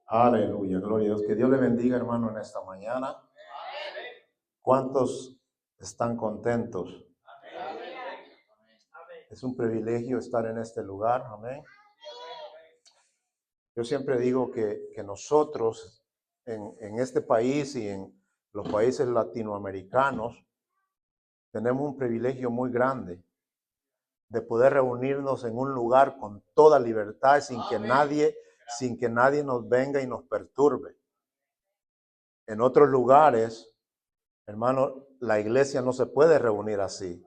Aleluya, gloria a Dios. Que Dios le bendiga, hermano, en esta mañana. ¿Cuántos están contentos? Es un privilegio estar en este lugar, amén. Yo siempre digo que nosotros en este país y en los países latinoamericanos tenemos un privilegio muy grande de poder reunirnos en un lugar con toda libertad sin que nadie nos venga y nos perturbe. En otros lugares, hermano, la iglesia no se puede reunir así.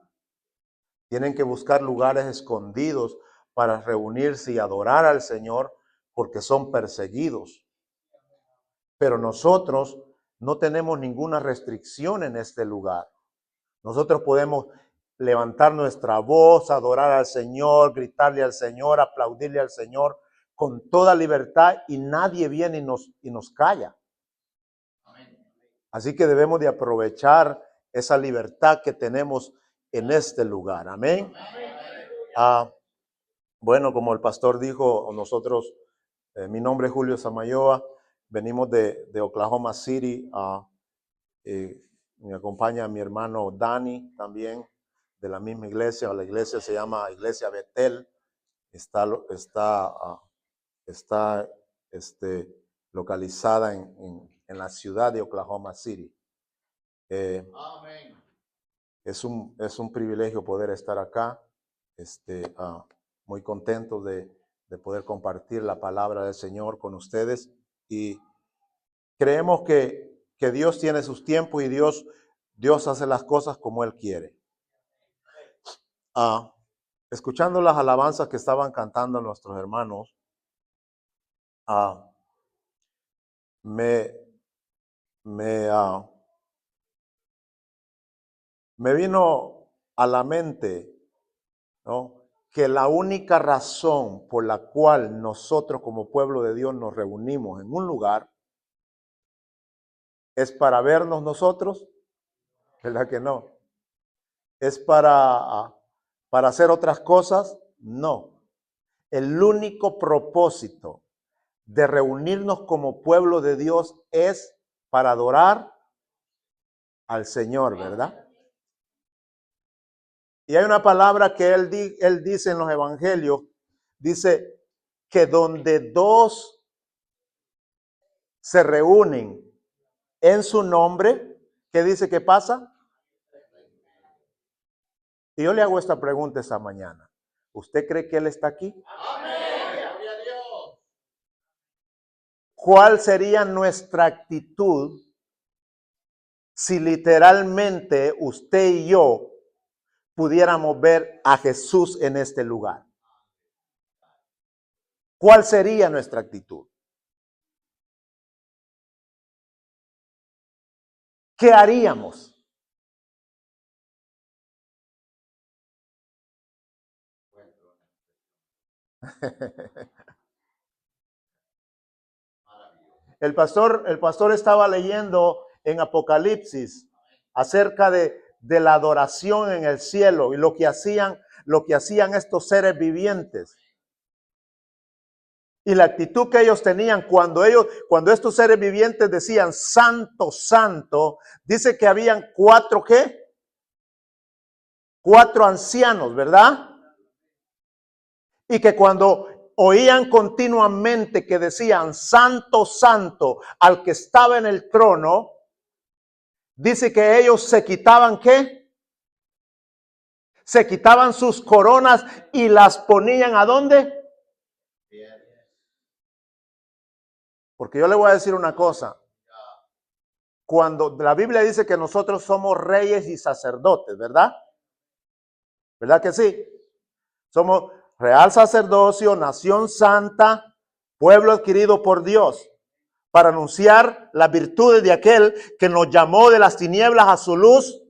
Tienen que buscar lugares escondidos para reunirse y adorar al Señor porque son perseguidos. Pero nosotros no tenemos ninguna restricción en este lugar. Nosotros podemos levantar nuestra voz, adorar al Señor, gritarle al Señor, aplaudirle al Señor con toda libertad y nadie viene y nos calla. Así que debemos de aprovechar esa libertad que tenemos en este lugar. Amén. Bueno, como el pastor dijo, nosotros, mi nombre es Julio Samayoa, venimos de Oklahoma City. Me acompaña mi hermano Dani también, de la misma iglesia. La iglesia se llama Iglesia Betel. Está localizada en la ciudad de Oklahoma City. Es un privilegio poder estar acá. Muy contento de poder compartir la palabra del Señor con ustedes. Y creemos que Dios tiene sus tiempos y Dios hace las cosas como Él quiere. Escuchando las alabanzas que estaban cantando nuestros hermanos, me vino a la mente, ¿no?, que la única razón por la cual nosotros como pueblo de Dios nos reunimos en un lugar es para vernos nosotros, ¿verdad que no? ¿Es para hacer otras cosas? No. El único propósito de reunirnos como pueblo de Dios es para adorar al Señor, ¿verdad? Y hay una palabra que él dice en los evangelios, dice que donde dos se reúnen en su nombre, ¿qué dice que pasa? Y yo le hago esta pregunta esta mañana. ¿Usted cree que Él está aquí? Amén. ¿Cuál sería nuestra actitud si literalmente usted y yo pudiéramos ver a Jesús en este lugar? ¿Cuál sería nuestra actitud? ¿Qué haríamos? El pastor estaba leyendo en Apocalipsis acerca de la adoración en el cielo y lo que hacían estos seres vivientes. Y la actitud que ellos tenían cuando estos seres vivientes decían santo, santo, dice que habían cuatro ancianos, ¿verdad? Y que cuando oían continuamente que decían santo, santo al que estaba en el trono, dice que ellos se quitaban ¿qué? Se quitaban sus coronas y las ponían ¿a dónde? Porque yo le voy a decir una cosa. Cuando la Biblia dice que nosotros somos reyes y sacerdotes, ¿verdad? ¿Verdad que sí? Somos real sacerdocio, nación santa, pueblo adquirido por Dios, para anunciar las virtudes de aquel que nos llamó de las tinieblas a su luz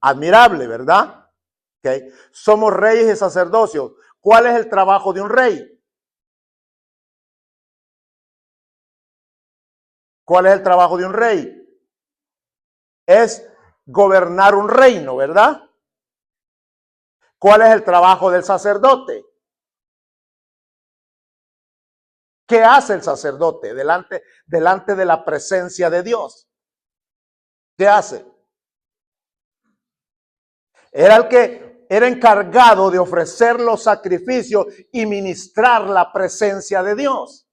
admirable, ¿verdad? Okay. Somos reyes y sacerdocios. ¿Cuál es el trabajo de un rey? ¿Cuál es el trabajo de un rey? Es gobernar un reino, ¿verdad? ¿Cuál es el trabajo del sacerdote? ¿Qué hace el sacerdote delante de la presencia de Dios? ¿Qué hace? Era el que era encargado de ofrecer los sacrificios y ministrar la presencia de Dios.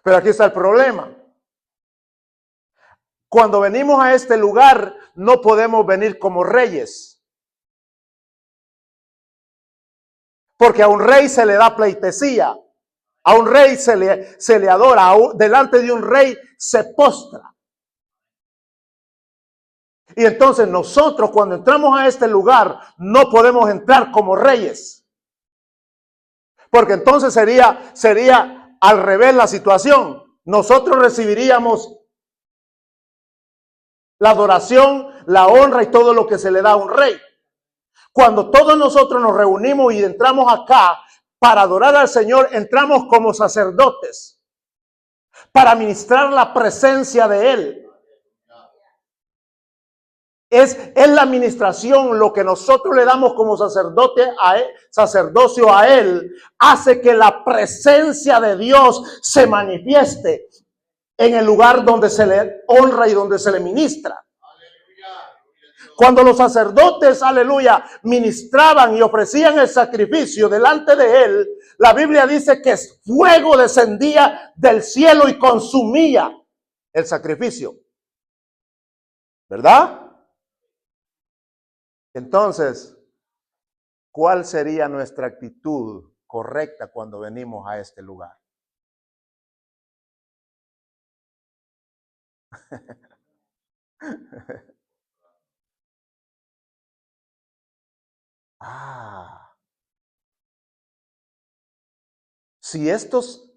Pero aquí está el problema. Cuando venimos a este lugar, no podemos venir como reyes. Porque a un rey se le da pleitesía. A un rey se le adora. Delante de un rey se postra. Y entonces nosotros cuando entramos a este lugar no podemos entrar como reyes. Porque entonces sería al revés la situación. Nosotros recibiríamos la adoración, la honra y todo lo que se le da a un rey. Cuando todos nosotros nos reunimos y entramos acá para adorar al Señor, entramos como sacerdotes para ministrar la presencia de Él. Es la administración, lo que nosotros le damos como sacerdocio a Él, hace que la presencia de Dios se manifieste en el lugar donde se le honra y donde se le ministra. Cuando los sacerdotes, aleluya, ministraban y ofrecían el sacrificio delante de Él, la Biblia dice que fuego descendía del cielo y consumía el sacrificio. ¿Verdad? Entonces, ¿cuál sería nuestra actitud correcta cuando venimos a este lugar? Si estos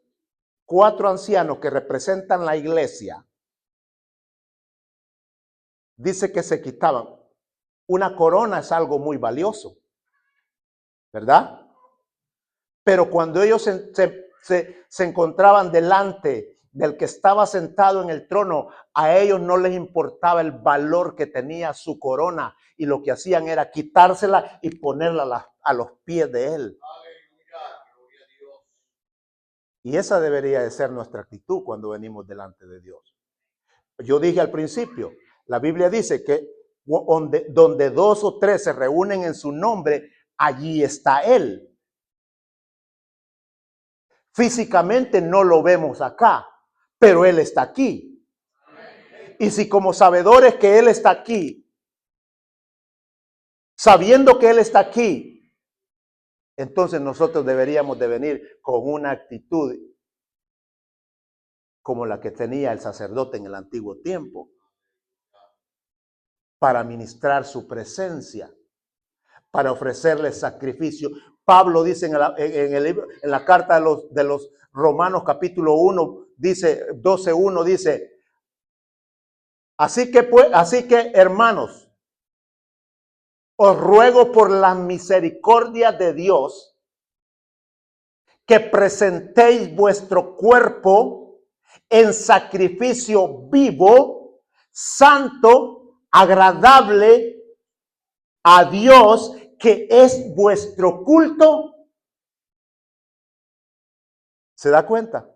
4 ancianos que representan la iglesia, dice que se quitaban, una corona es algo muy valioso, ¿verdad? Pero cuando ellos se encontraban delante del que estaba sentado en el trono, a ellos no les importaba el valor que tenía su corona y lo que hacían era quitársela y ponerla a los pies de él. Y esa debería de ser nuestra actitud cuando venimos delante de Dios. Yo dije al principio, la Biblia dice que donde 2 o 3 se reúnen en su nombre, allí está Él. Físicamente no lo vemos acá, pero Él está aquí. Y si como sabedores que Él está aquí, sabiendo que Él está aquí, entonces nosotros deberíamos de venir con una actitud como la que tenía el sacerdote en el antiguo tiempo, para ministrar su presencia, para ofrecerle sacrificio. Pablo dice en la carta de los Romanos capítulo 1, dice 12:1, dice, así que hermanos, os ruego por la misericordia de Dios que presentéis vuestro cuerpo en sacrificio vivo, santo, agradable a Dios, que es vuestro culto. ¿Se da cuenta?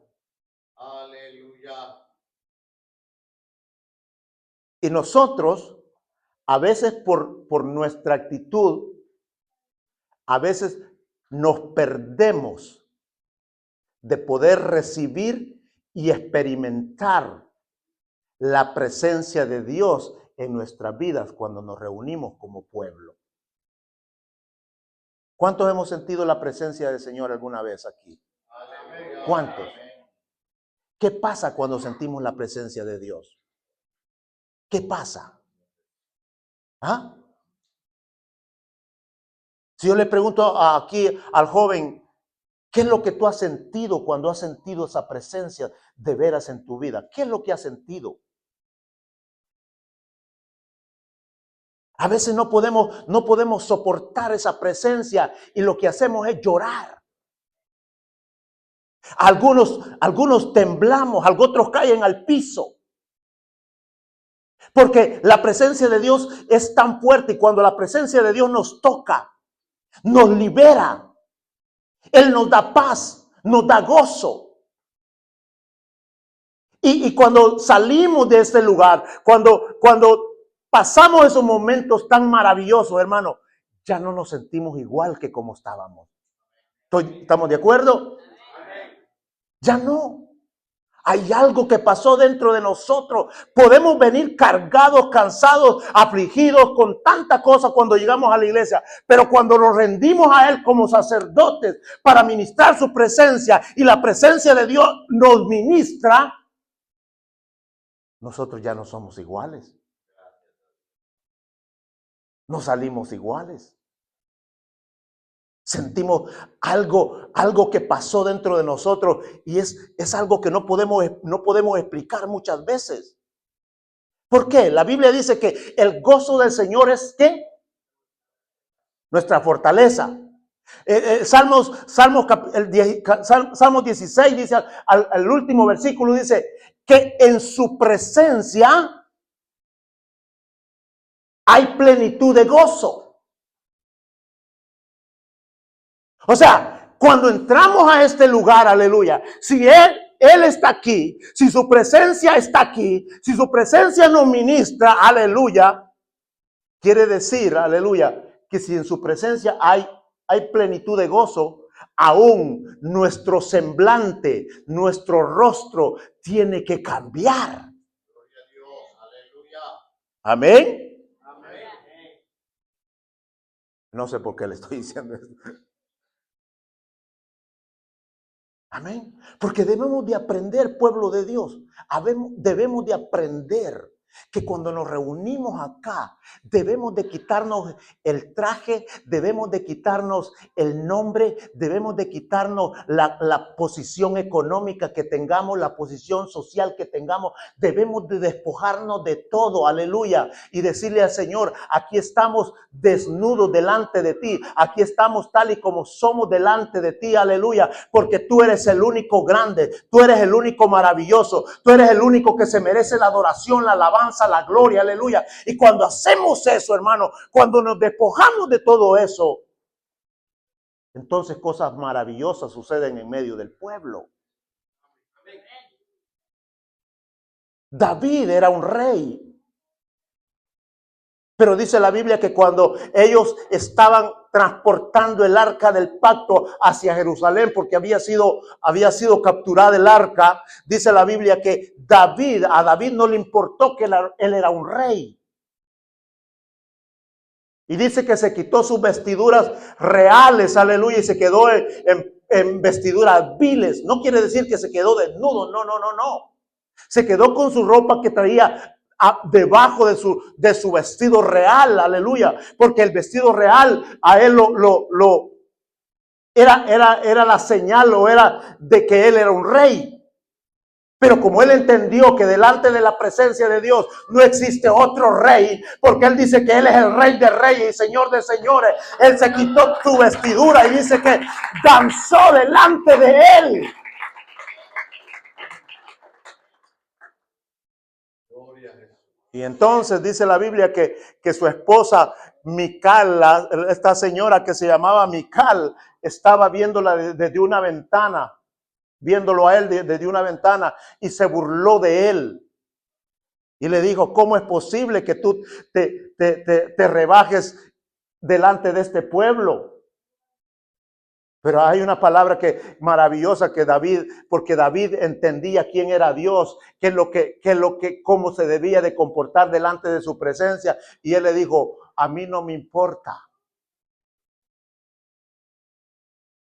Aleluya. Y nosotros, a veces por nuestra actitud, a veces nos perdemos de poder recibir y experimentar la presencia de Dios en nuestras vidas cuando nos reunimos como pueblo. ¿Cuántos hemos sentido la presencia del Señor alguna vez aquí? ¿Cuántos? ¿Qué pasa cuando sentimos la presencia de Dios? ¿Qué pasa? ¿Ah? Si yo le pregunto aquí al joven, ¿qué es lo que tú has sentido cuando has sentido esa presencia de veras en tu vida? ¿Qué es lo que has sentido? A veces no podemos soportar esa presencia y lo que hacemos es llorar. Algunos temblamos, otros caen al piso. Porque la presencia de Dios es tan fuerte y cuando la presencia de Dios nos toca, nos libera Él nos da paz, nos da gozo. Y cuando salimos de este lugar, cuando pasamos esos momentos tan maravillosos, hermano, ya no nos sentimos igual que como estábamos. ¿Estamos de acuerdo? Ya no. Hay algo que pasó dentro de nosotros. Podemos venir cargados, cansados, afligidos con tanta cosa cuando llegamos a la iglesia. Pero cuando nos rendimos a Él como sacerdotes para ministrar su presencia y la presencia de Dios nos ministra, nosotros ya no somos iguales. No salimos iguales. Sentimos algo que pasó dentro de nosotros y es algo que no podemos explicar muchas veces. ¿Por qué? La Biblia dice que el gozo del Señor es ¿qué? Nuestra fortaleza. Salmos 16 dice al último versículo dice que en su presencia hay plenitud de gozo. O sea, cuando entramos a este lugar, aleluya, si Él está aquí, si su presencia está aquí, si su presencia nos ministra, aleluya, quiere decir, aleluya, que si en su presencia hay plenitud de gozo, aún nuestro semblante, nuestro rostro tiene que cambiar. Gloria a Dios, aleluya. Amén. Amén. No sé por qué le estoy diciendo esto. Amén. Porque debemos de aprender, pueblo de Dios, debemos de aprender que cuando nos reunimos acá, debemos de quitarnos el traje, debemos de quitarnos el nombre, debemos de quitarnos la posición económica que tengamos, la posición social que tengamos, debemos de despojarnos de todo, aleluya, y decirle al Señor, aquí estamos desnudos delante de ti, aquí estamos tal y como somos delante de ti, aleluya, porque tú eres el único grande, tú eres el único maravilloso, tú eres el único que se merece la adoración, la alabanza, la gloria, aleluya. Y cuando hacemos eso, hermano, cuando nos despojamos de todo eso, entonces cosas maravillosas suceden en medio del pueblo. David era un rey. Pero dice la Biblia que cuando ellos estaban transportando el arca del pacto hacia Jerusalén, porque había sido capturada el arca, dice la Biblia que a David no le importó que él era un rey. Y dice que se quitó sus vestiduras reales, aleluya, y se quedó en vestiduras viles. No quiere decir que se quedó desnudo, no. Se quedó con su ropa que traía debajo de su vestido real, aleluya, porque el vestido real a él era la señal o era de que él era un rey. Pero como él entendió que delante de la presencia de Dios no existe otro rey, porque él dice que él es el rey de reyes y señor de señores, él se quitó su vestidura y dice que danzó delante de él. Y entonces dice la Biblia que su esposa Mical, esta señora que se llamaba Mical, estaba viéndola desde una ventana, viéndolo a él desde una ventana y se burló de él. Y le dijo, ¿cómo es posible que tú te rebajes delante de este pueblo? Pero hay una palabra maravillosa que porque David entendía quién era Dios, cómo se debía de comportar delante de su presencia. Y él le dijo, a mí no me importa.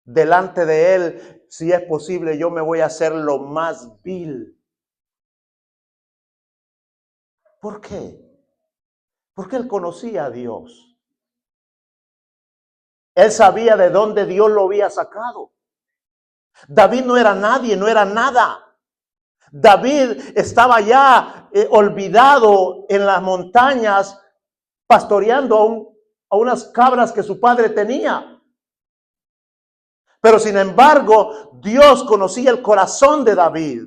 Delante de él, si es posible, yo me voy a hacer lo más vil. ¿Por qué? Porque él conocía a Dios. Él sabía de dónde Dios lo había sacado. David no era nadie, no era nada. David estaba ya olvidado en las montañas pastoreando a unas cabras que su padre tenía. Pero sin embargo, Dios conocía el corazón de David.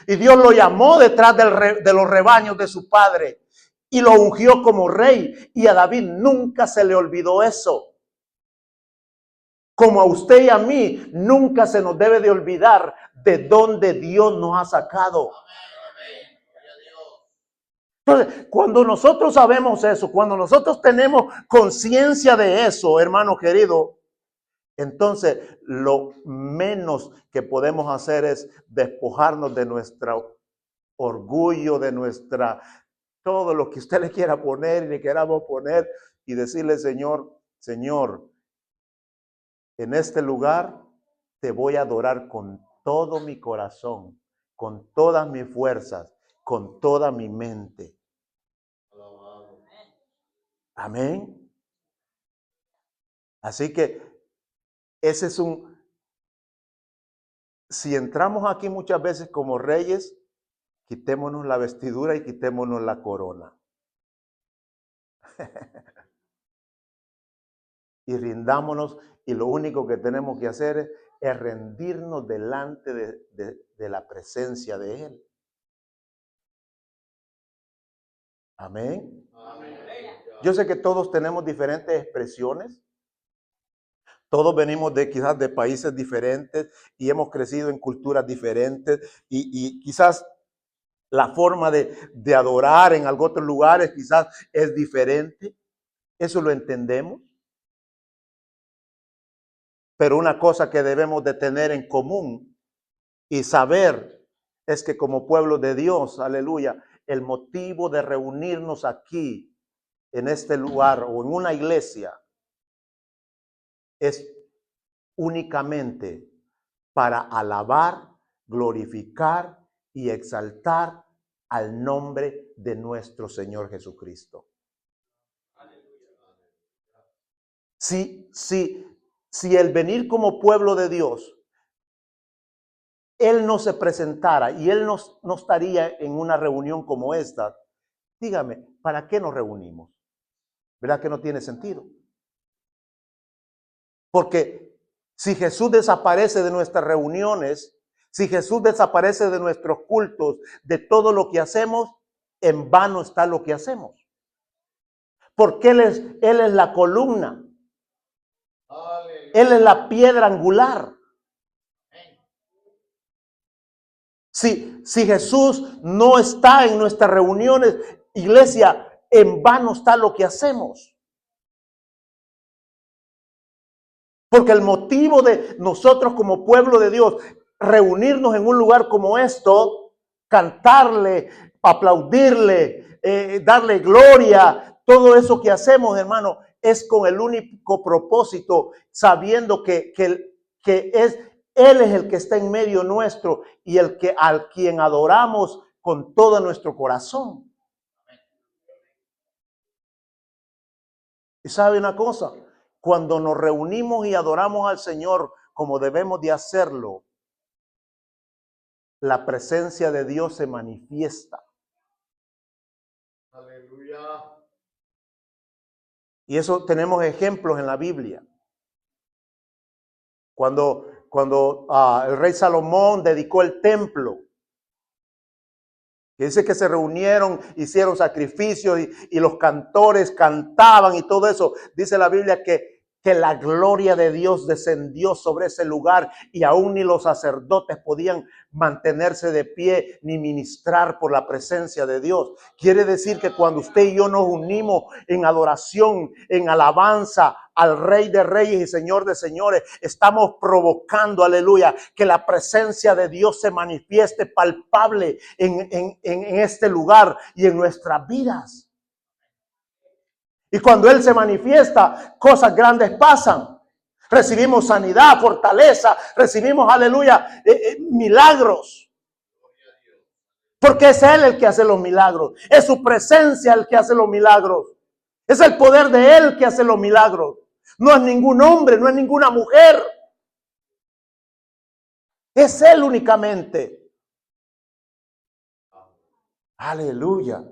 Y Dios lo llamó detrás de los rebaños de su padre. Y lo ungió como rey. Y a David nunca se le olvidó eso. como a usted y a mí, nunca se nos debe de olvidar de dónde Dios nos ha sacado. Entonces, cuando nosotros sabemos eso, cuando nosotros tenemos conciencia de eso, hermano querido, entonces lo menos que podemos hacer es despojarnos de nuestro orgullo, de nuestra, todo lo que usted le quiera poner y le queramos poner y decirle, Señor, Señor, en este lugar te voy a adorar con todo mi corazón, con todas mis fuerzas, con toda mi mente. Amén. Así que ese es si entramos aquí muchas veces como reyes, quitémonos la vestidura y quitémonos la corona. Y rindámonos, y lo único que tenemos que hacer es rendirnos delante de la presencia de Él. Amén. Amén. Yo sé que todos tenemos diferentes expresiones. Todos venimos quizás de países diferentes y hemos crecido en culturas diferentes y quizás la forma de adorar en algunos otros lugares quizás es diferente. Eso lo entendemos. Pero una cosa que debemos de tener en común y saber es que como pueblo de Dios, aleluya, el motivo de reunirnos aquí en este lugar o en una iglesia es únicamente para alabar, glorificar y exaltar al nombre de nuestro Señor Jesucristo. Si el venir como pueblo de Dios, Él no se presentara y Él no estaría en una reunión como esta, dígame, ¿para qué nos reunimos? ¿Verdad que no tiene sentido? Porque si Jesús desaparece de nuestras reuniones, si Jesús desaparece de nuestros cultos, de todo lo que hacemos, en vano está lo que hacemos. Porque Él es la columna. Él es la piedra angular. Si Jesús no está en nuestras reuniones, iglesia, en vano está lo que hacemos. Porque el motivo de nosotros como pueblo de Dios reunirnos en un lugar como esto, cantarle, aplaudirle, darle gloria, todo eso que hacemos, hermano, es con el único propósito, sabiendo que Él es el que está en medio nuestro y al quien adoramos con todo nuestro corazón. ¿Y sabe una cosa? Cuando nos reunimos y adoramos al Señor como debemos de hacerlo, la presencia de Dios se manifiesta. Aleluya. Y eso tenemos ejemplos en la Biblia. Cuando el rey Salomón dedicó el templo, que dice que se reunieron, hicieron sacrificios y los cantores cantaban y todo eso. Dice la Biblia que la gloria de Dios descendió sobre ese lugar y aún ni los sacerdotes podían mantenerse de pie ni ministrar por la presencia de Dios. Quiere decir que cuando usted y yo nos unimos en adoración, en alabanza al Rey de Reyes y Señor de Señores, estamos provocando, aleluya, que la presencia de Dios se manifieste palpable en este lugar y en nuestras vidas. Y cuando Él se manifiesta, cosas grandes pasan. Recibimos sanidad, fortaleza, recibimos, aleluya, milagros. Porque es Él el que hace los milagros. Es su presencia el que hace los milagros. Es el poder de Él que hace los milagros. No es ningún hombre, no es ninguna mujer. Es Él únicamente. Aleluya.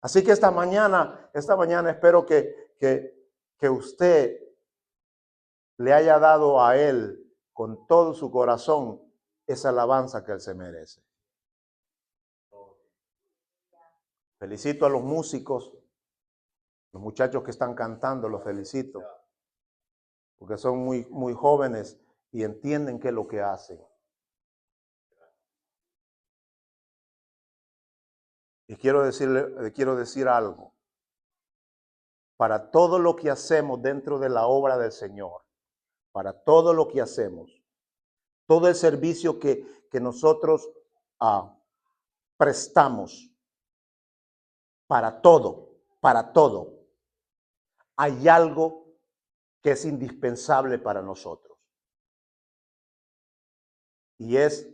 Así que esta mañana espero que usted le haya dado a Él con todo su corazón esa alabanza que Él se merece. Felicito a los músicos, los muchachos que están cantando, los felicito. porque son muy jóvenes y entienden qué es lo que hacen. Y quiero decir algo. Para todo lo que hacemos dentro de la obra del Señor, para todo lo que hacemos, todo el servicio que nosotros prestamos, para todo, hay algo que es indispensable para nosotros. Y es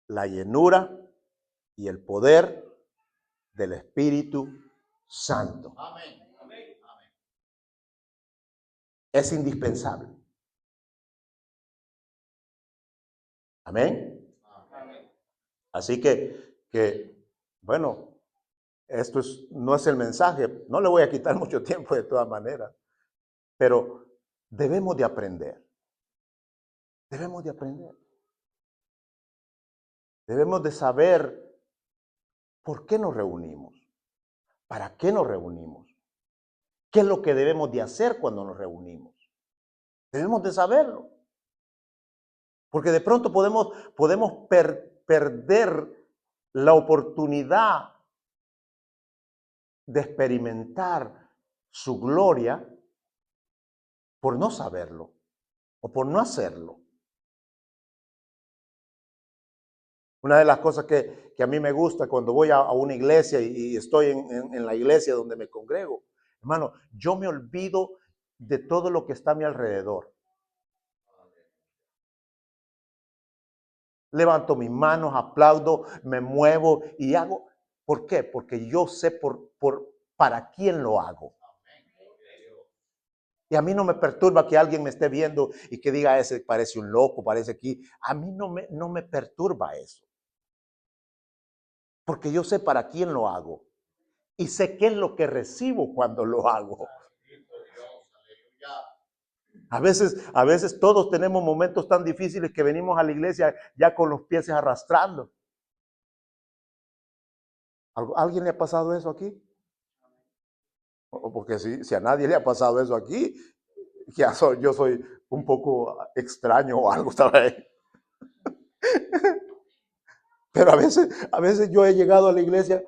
la llenura y el poder del Espíritu Santo. Amén. Es indispensable. Amén. Así que bueno, esto no es el mensaje. No le voy a quitar mucho tiempo de todas maneras. Pero debemos de aprender. Debemos de aprender. Debemos de saber por qué nos reunimos. ¿Para qué nos reunimos? ¿Qué es lo que debemos de hacer cuando nos reunimos? Debemos de saberlo. Porque de pronto podemos perder la oportunidad de experimentar su gloria por no saberlo o por no hacerlo. Una de las cosas que a mí me gusta cuando voy a una iglesia y estoy en la iglesia donde me congrego, hermano, yo me olvido de todo lo que está a mi alrededor. Levanto mis manos, aplaudo, me muevo y hago. ¿Por qué? Porque yo sé para quién lo hago. Y a mí no me perturba que alguien me esté viendo y que diga, ese parece un loco, parece aquí. A mí no me perturba eso. Porque yo sé para quién lo hago. Y sé qué es lo que recibo cuando lo hago. A veces todos tenemos momentos tan difíciles que venimos a la iglesia ya con los pies arrastrando. ¿Alguien le ha pasado eso aquí? Porque si a nadie le ha pasado eso aquí, yo soy un poco extraño o algo, ¿sabes? Pero a veces yo he llegado a la iglesia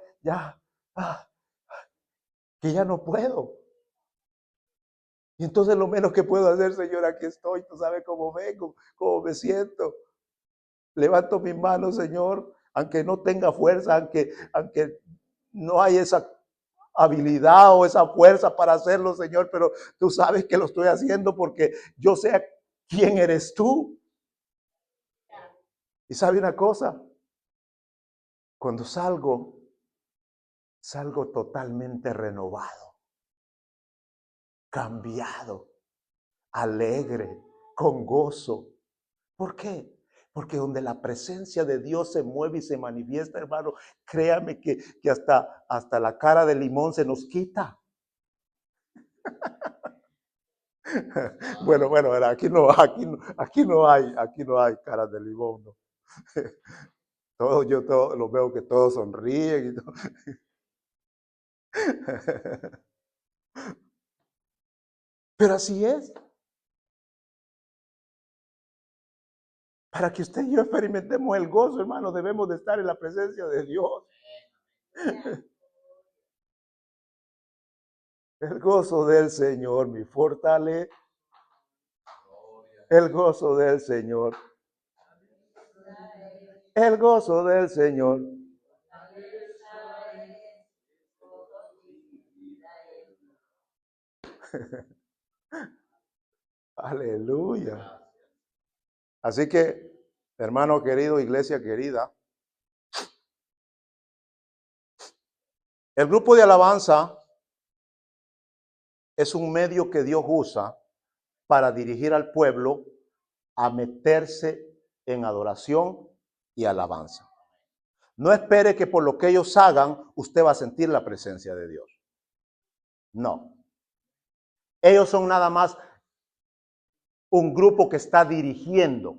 que ya no puedo. Y entonces lo menos que puedo hacer, Señor, aquí estoy, tú sabes cómo vengo, cómo me siento. Levanto mis manos, Señor, aunque no tenga fuerza, aunque no hay esa habilidad o esa fuerza para hacerlo, Señor, pero tú sabes que lo estoy haciendo porque yo sé quién eres tú. Y sabe una cosa, cuando salgo totalmente renovado, cambiado, alegre, con gozo. ¿Por qué? Porque donde la presencia de Dios se mueve y se manifiesta, hermano, créame que hasta la cara de limón se nos quita. Bueno, aquí no hay caras de limón, ¿no? Yo lo veo que todos sonríen y todo. Pero así es. Para que usted y yo experimentemos el gozo, hermano, debemos de estar en la presencia de Dios. El gozo del Señor, mi fortaleza. El gozo del Señor. El gozo del Señor. Aleluya. Así que, hermano querido, iglesia querida, el grupo de alabanza es un medio que Dios usa para dirigir al pueblo a meterse en adoración y alabanza. No espere que por lo que ellos hagan, usted va a sentir la presencia de Dios. No. Ellos son nada más un grupo que está dirigiendo,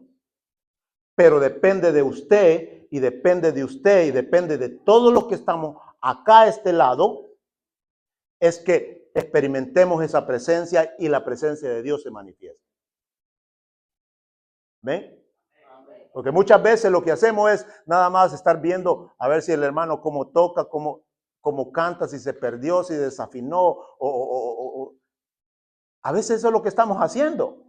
pero depende de usted y depende de usted y depende de todos los que estamos acá a este lado, es que experimentemos esa presencia y la presencia de Dios se manifiesta. ¿Ven? Porque muchas veces lo que hacemos es nada más estar viendo a ver si el hermano cómo toca, cómo canta, si se perdió, si desafinó. A veces eso es lo que estamos haciendo.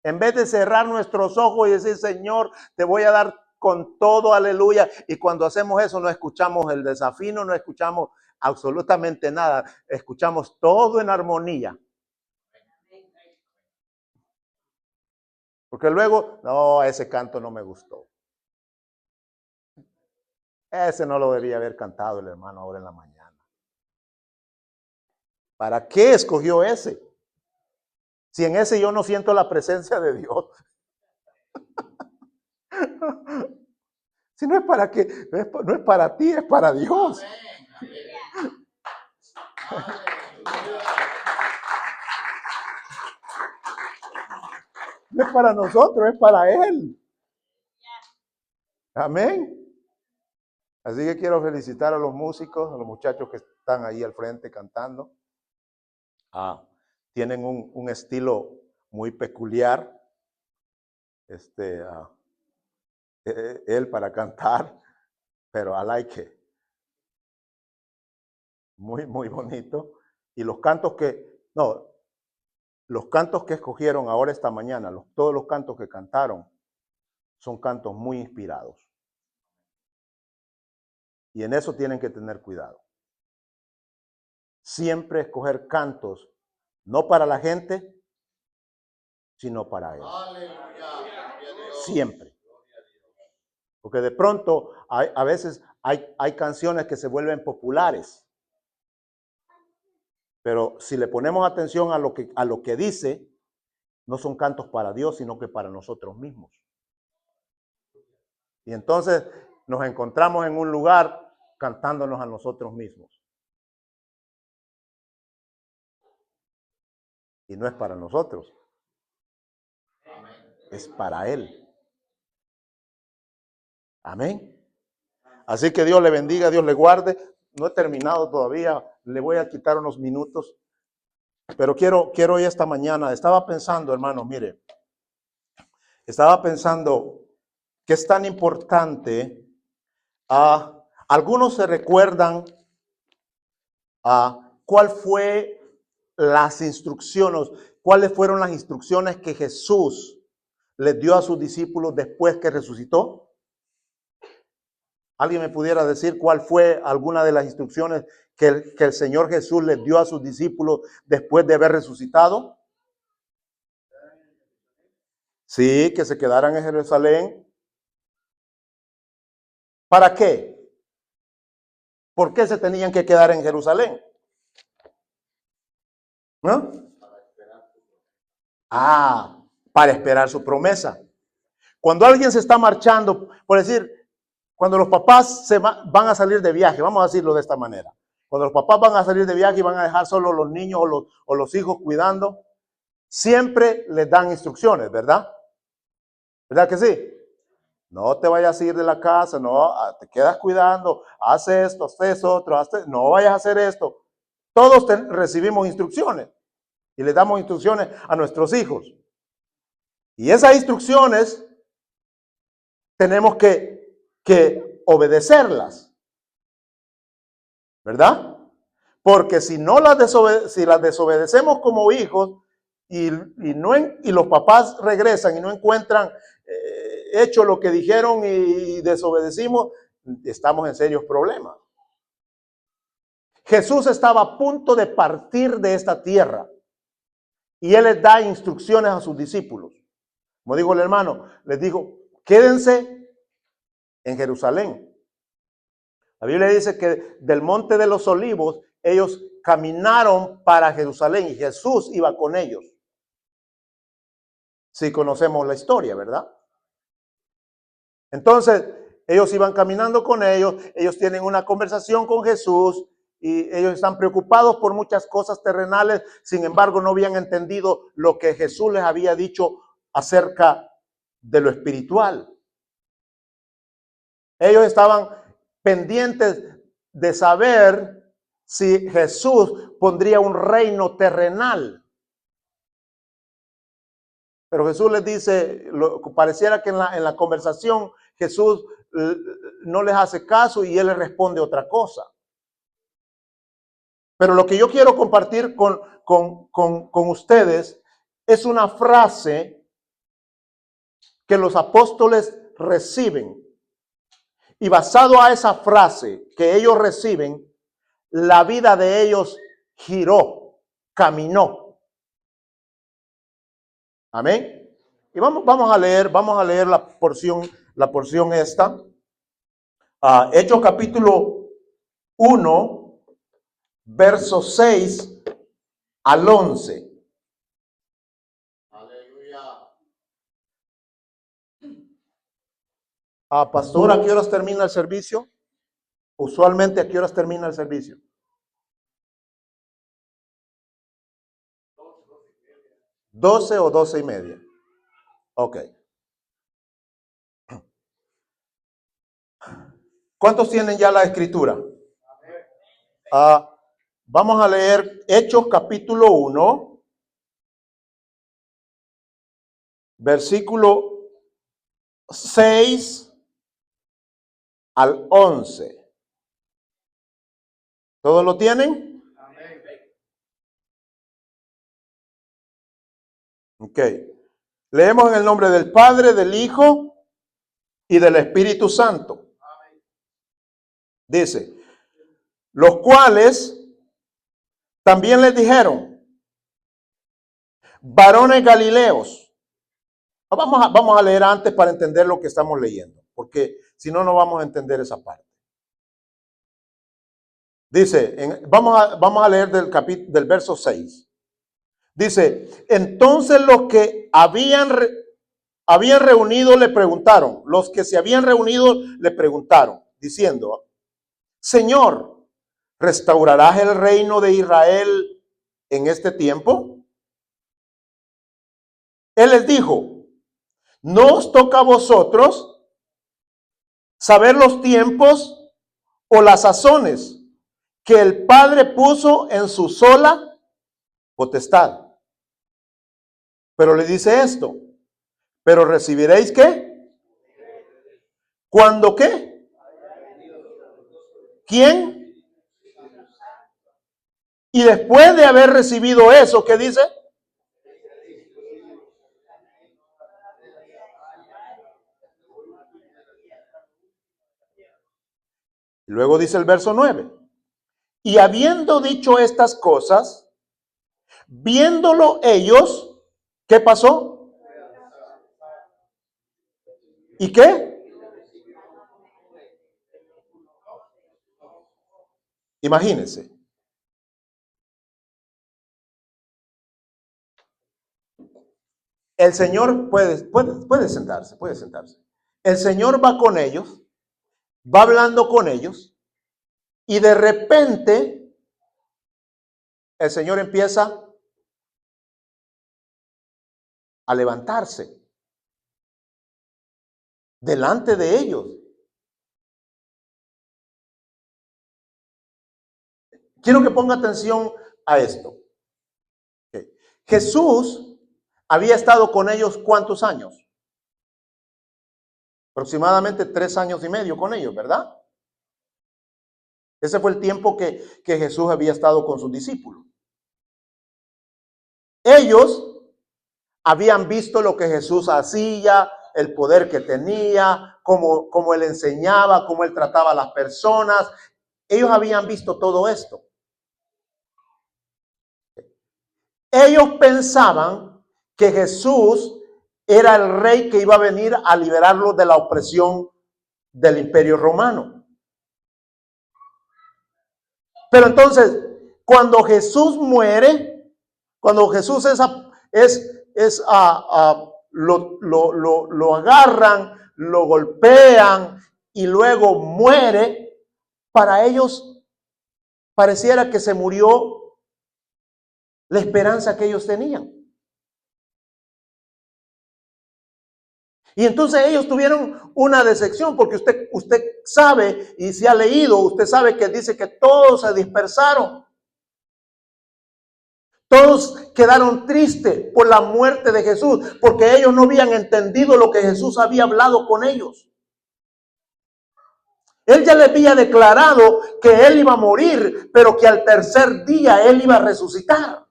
En vez de cerrar nuestros ojos y decir, Señor, te voy a dar con todo, aleluya. Y cuando hacemos eso no escuchamos el desafino, no escuchamos absolutamente nada. Escuchamos todo en armonía. Porque luego, no, ese canto no me gustó. Ese no lo debía haber cantado el hermano ahora en la mañana. ¿Para qué escogió ese? Si en ese yo no siento la presencia de Dios. Si no es para qué, no es para ti, es para Dios. No es para nosotros, es para Él. Amén. Así que quiero felicitar a los músicos, a los muchachos que están ahí al frente cantando. Tienen un estilo muy peculiar. Él para cantar, pero I like it. Muy, muy bonito. Y los cantos los cantos que escogieron ahora esta mañana, todos los cantos que cantaron, son cantos muy inspirados. Y en eso tienen que tener cuidado. Siempre escoger cantos, no para la gente, sino para Él. Siempre. Porque de pronto a veces hay canciones que se vuelven populares. Pero si le ponemos atención a lo que dice, no son cantos para Dios, sino que para nosotros mismos. Y entonces nos encontramos en un lugar cantándonos a nosotros mismos. Y no es para nosotros. Es para Él. Amén. Así que Dios le bendiga, Dios le guarde. No he terminado todavía, le voy a quitar unos minutos. Pero quiero hoy esta mañana, estaba pensando, hermano, mire, estaba pensando que es tan importante. Algunos se recuerdan cuál fue las instrucciones, cuáles fueron las instrucciones que Jesús les dio a sus discípulos después que resucitó. ¿Alguien me pudiera decir cuál fue alguna de las instrucciones que el Señor Jesús les dio a sus discípulos después de haber resucitado? Sí, que se quedaran en Jerusalén. ¿Para qué? ¿Por qué se tenían que quedar en Jerusalén? ¿No? Para esperar su promesa. Cuando alguien se está marchando, por decir, cuando los papás van a salir de viaje, vamos a decirlo de esta manera. Cuando los papás van a salir de viaje y van a dejar solo los niños o los hijos cuidando, siempre les dan instrucciones, ¿verdad? ¿Verdad que sí? No te vayas a ir de la casa, no, te quedas cuidando, haz esto, haz otro, no vayas a hacer esto. Todos recibimos instrucciones y le damos instrucciones a nuestros hijos. Y esas instrucciones tenemos que obedecerlas, ¿verdad? Porque si no las desobedecemos como hijos y los papás regresan y no encuentran hecho lo que dijeron y desobedecimos, estamos en serios problemas. Jesús estaba a punto de partir de esta tierra y Él les da instrucciones a sus discípulos. Como dijo el hermano, les dijo, quédense en Jerusalén. La Biblia dice que del monte de los olivos ellos caminaron para Jerusalén y Jesús iba con ellos. Si conocemos la historia, ¿verdad? Entonces, ellos iban caminando con ellos tienen una conversación con Jesús y ellos están preocupados por muchas cosas terrenales, sin embargo no habían entendido lo que Jesús les había dicho acerca de lo espiritual. Ellos estaban pendientes de saber si Jesús pondría un reino terrenal. Pero Jesús les dice, pareciera que en la conversación Jesús no les hace caso y él les responde otra cosa. Pero lo que yo quiero compartir con ustedes es una frase que los apóstoles reciben. Y basado a esa frase que ellos reciben, la vida de ellos giró, caminó. Amén. Y vamos a leer la porción esta. Hechos capítulo 1, versos 6 al 11. Aleluya. Pastor, ¿a qué horas termina el servicio? Usualmente, ¿a qué horas termina el servicio? 12 o 12:30. Ok. ¿Cuántos tienen ya la escritura? Vamos a leer Hechos capítulo 1, versículo 6 al 11. ¿Todos lo tienen? Ok. Leemos en el nombre del Padre, del Hijo y del Espíritu Santo. Dice, los cuales también les dijeron, varones galileos. Vamos a leer antes para entender lo que estamos leyendo, porque si no, no vamos a entender esa parte. Dice, vamos a leer del verso 6. Dice, entonces los que habían reunido le preguntaron, diciendo, Señor, ¿restaurarás el reino de Israel en este tiempo? Él les dijo, no os toca a vosotros saber los tiempos o las sazones que el Padre puso en su sola potestad. Pero le dice esto, pero recibiréis ¿qué? ¿Cuándo qué? ¿Quién? Y después de haber recibido eso, ¿qué dice? Luego dice el verso 9. Y habiendo dicho estas cosas, viéndolo ellos, ¿qué pasó? ¿Y qué? Imagínense. El Señor puede sentarse. El Señor va con ellos, va hablando con ellos, y de repente el Señor empieza a levantarse delante de ellos. Quiero que ponga atención a esto. Okay. Jesús había estado con ellos ¿cuántos años? Aproximadamente 3 años y medio con ellos, ¿verdad? Ese fue el tiempo que Jesús había estado con sus discípulos. Ellos habían visto lo que Jesús hacía, el poder que tenía, cómo él enseñaba, cómo él trataba a las personas. Ellos habían visto todo esto. Ellos pensaban que Jesús era el rey que iba a venir a liberarlos de la opresión del Imperio Romano. Pero entonces, cuando Jesús muere, cuando Jesús lo agarran, lo golpean y luego muere, para ellos pareciera que se murió la esperanza que ellos tenían. Y entonces ellos tuvieron una decepción, porque usted sabe y se ha leído, usted sabe que dice que todos se dispersaron. Todos quedaron tristes por la muerte de Jesús, porque ellos no habían entendido lo que Jesús había hablado con ellos. Él ya les había declarado que él iba a morir, pero que al tercer día él iba a resucitar.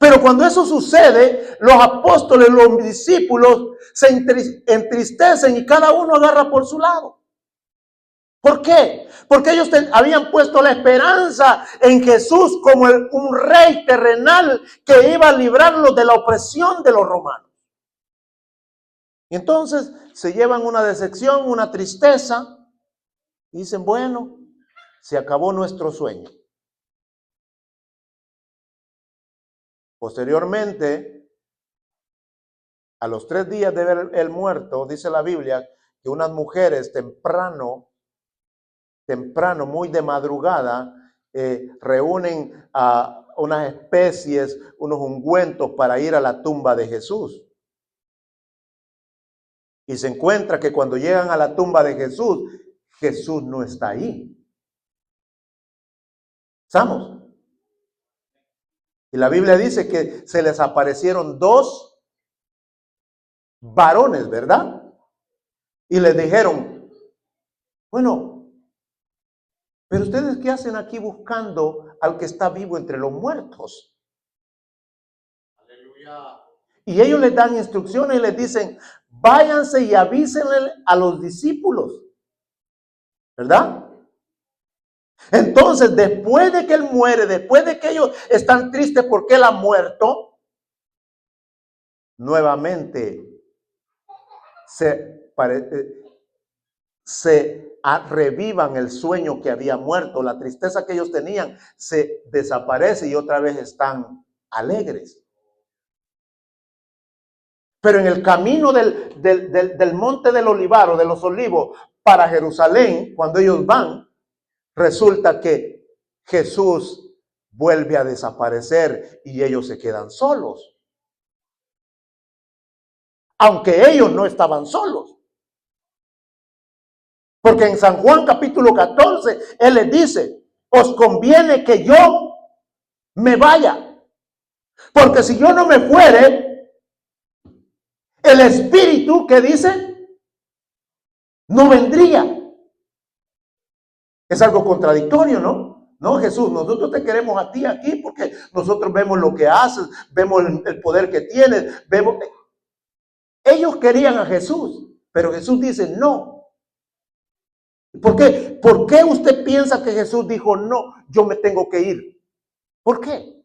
Pero cuando eso sucede, los apóstoles, los discípulos se entristecen y cada uno agarra por su lado. ¿Por qué? Porque ellos habían puesto la esperanza en Jesús como un rey terrenal que iba a librarlos de la opresión de los romanos. Y entonces se llevan una decepción, una tristeza, y dicen, bueno, se acabó nuestro sueño. Posteriormente, a los 3 días de ver el muerto, dice la Biblia, que unas mujeres temprano, muy de madrugada, reúnen a unas especies, unos ungüentos para ir a la tumba de Jesús. Y se encuentra que cuando llegan a la tumba de Jesús, Jesús no está ahí. ¿Estamos? Y la Biblia dice que se les aparecieron 2 varones, ¿verdad? Y les dijeron, bueno, pero ustedes ¿qué hacen aquí buscando al que está vivo entre los muertos? Aleluya. Y ellos les dan instrucciones y les dicen, váyanse y avísenle a los discípulos, ¿verdad? Entonces, después de que él muere, después de que ellos están tristes porque él ha muerto, nuevamente revivan el sueño que había muerto, la tristeza que ellos tenían se desaparece y otra vez están alegres. Pero en el camino del monte del Olivar o de los Olivos para Jerusalén, cuando ellos van, resulta que Jesús vuelve a desaparecer y ellos se quedan solos. Aunque ellos no estaban solos. Porque en San Juan capítulo 14, Él les dice, os conviene que yo me vaya. Porque si yo no me fuere, el Espíritu, que dice, no vendría. Es algo contradictorio, ¿no? No, Jesús, nosotros te queremos a ti aquí porque nosotros vemos lo que haces, vemos el poder que tienes, vemos. Ellos querían a Jesús, pero Jesús dice no. ¿Por qué? ¿Por qué usted piensa que Jesús dijo no, yo me tengo que ir? ¿Por qué?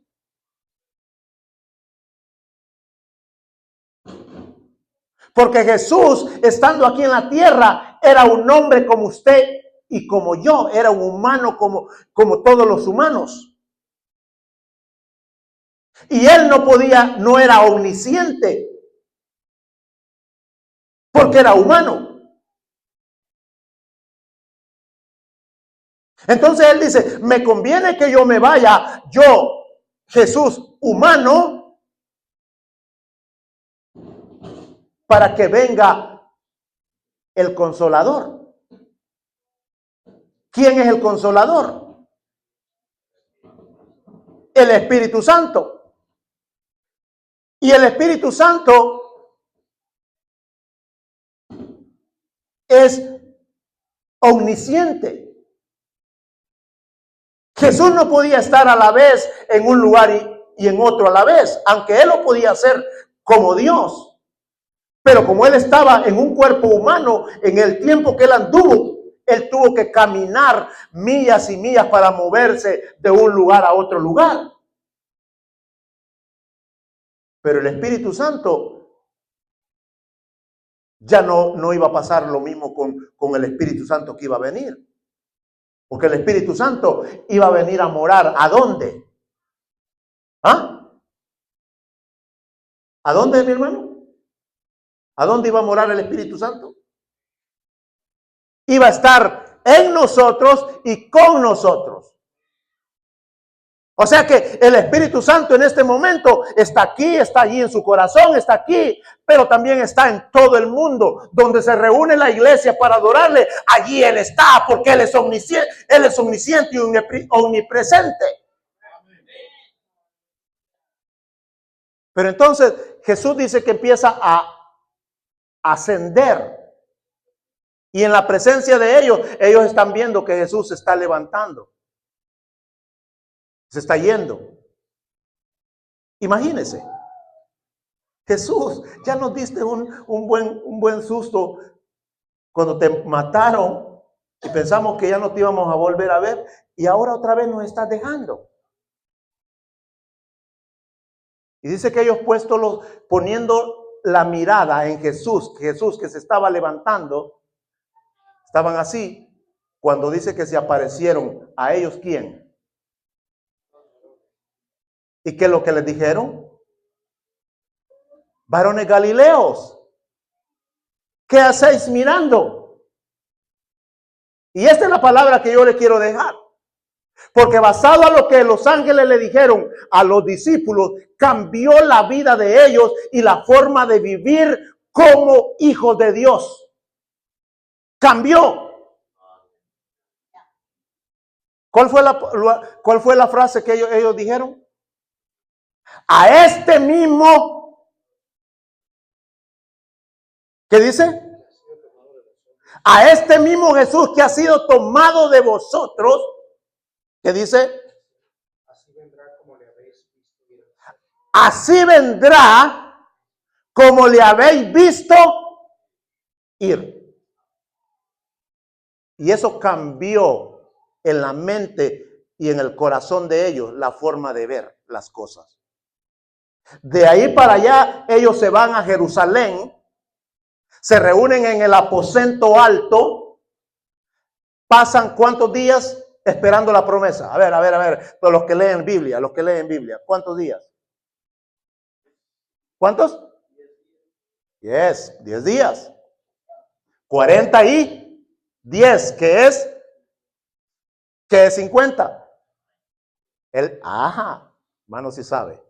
Porque Jesús, estando aquí en la tierra, era un hombre como usted y como yo, era un humano como todos los humanos. Y él no era omnisciente, porque era humano. Entonces él dice, me conviene que yo me vaya, yo, Jesús, humano, para que venga el Consolador. ¿Quién es el Consolador? El Espíritu Santo. Y el Espíritu Santo es omnisciente. Jesús no podía estar a la vez en un lugar y en otro a la vez, aunque él lo podía hacer como Dios. Pero como él estaba en un cuerpo humano, en el tiempo que él anduvo, él tuvo que caminar millas y millas para moverse de un lugar a otro lugar. Pero el Espíritu Santo ya no iba a pasar lo mismo con el Espíritu Santo que iba a venir. Porque el Espíritu Santo iba a venir a morar. ¿A dónde? ¿Ah? ¿A dónde, mi hermano? ¿A dónde iba a morar el Espíritu Santo? Iba a estar en nosotros y con nosotros. O sea que el Espíritu Santo en este momento está aquí, está allí en su corazón, está aquí, pero también está en todo el mundo. Donde se reúne la iglesia para adorarle, allí Él está, porque Él es omnisciente y omnipresente. Pero entonces Jesús dice que empieza a ascender. Y en la presencia de ellos están viendo que Jesús se está levantando. Se está yendo. Imagínense. Jesús, ya nos diste un buen susto cuando te mataron y pensamos que ya no te íbamos a volver a ver y ahora otra vez nos estás dejando. Y dice que ellos poniendo la mirada en Jesús que se estaba levantando, estaban así cuando dice que se aparecieron a ellos, ¿quién? ¿Y qué es lo que les dijeron? Varones Galileos, ¿qué hacéis mirando? Y esta es la palabra que yo le quiero dejar. Porque basado a lo que los ángeles le dijeron a los discípulos, cambió la vida de ellos y la forma de vivir como hijos de Dios. Cambió. ¿Cuál fue la frase que ellos dijeron? A este mismo, ¿qué dice? A este mismo Jesús que ha sido tomado de vosotros, ¿qué dice? Así vendrá como le habéis visto. Así vendrá como le habéis visto ir. Y eso cambió en la mente y en el corazón de ellos la forma de ver las cosas. De ahí para allá ellos se van a Jerusalén, se reúnen en el aposento alto, pasan ¿cuántos días? Esperando la promesa. A ver, todos los que leen Biblia, ¿cuántos días? ¿Cuántos? 10 días. 40 y 10, ¿qué es? ¿Qué es 50? Hermano, si sabe.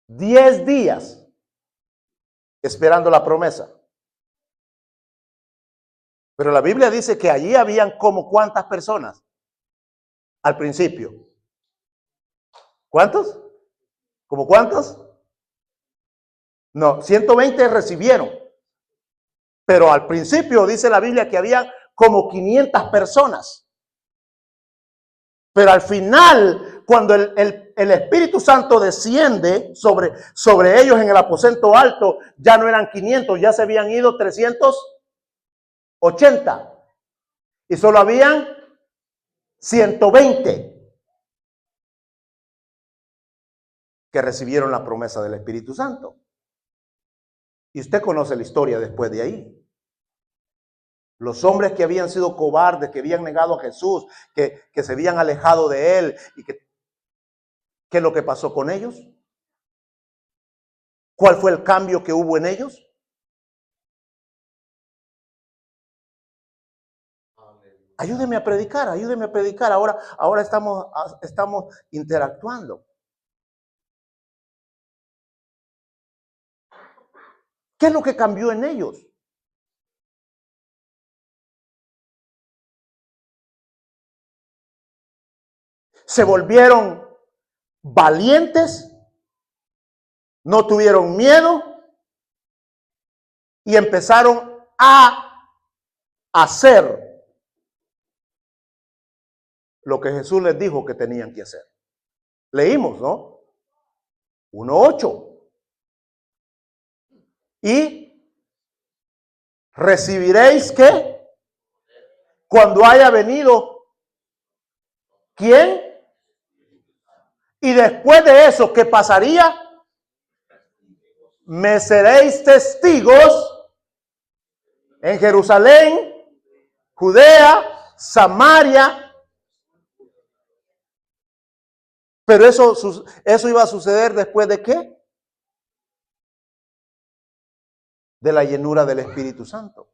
10 días esperando la promesa. Pero la Biblia dice que allí habían como ¿cuántas personas? Al principio. ¿Cuántos? ¿Como cuántos? No, 120 recibieron. Pero al principio dice la Biblia que había como 500 personas. Pero al final, cuando el Espíritu Santo desciende sobre ellos en el aposento alto, ya no eran 500, ya se habían ido 380. Y solo habían 120 que recibieron la promesa del Espíritu Santo. Y usted conoce la historia después de ahí. Los hombres que habían sido cobardes, que habían negado a Jesús, que se habían alejado de Él. Y ¿qué es lo que pasó con ellos? ¿Cuál fue el cambio que hubo en ellos? Ayúdeme a predicar. Ahora estamos interactuando. ¿Qué es lo que cambió en ellos? Se volvieron valientes, no tuvieron miedo y empezaron a hacer lo que Jesús les dijo que tenían que hacer. Leímos, ¿no? 1:8. Y recibiréis ¿qué? Cuando haya venido ¿quién? Y después de eso, ¿qué pasaría? Me seréis testigos en Jerusalén, Judea, Samaria. Pero eso iba a suceder después de ¿qué? De la llenura del Espíritu Santo.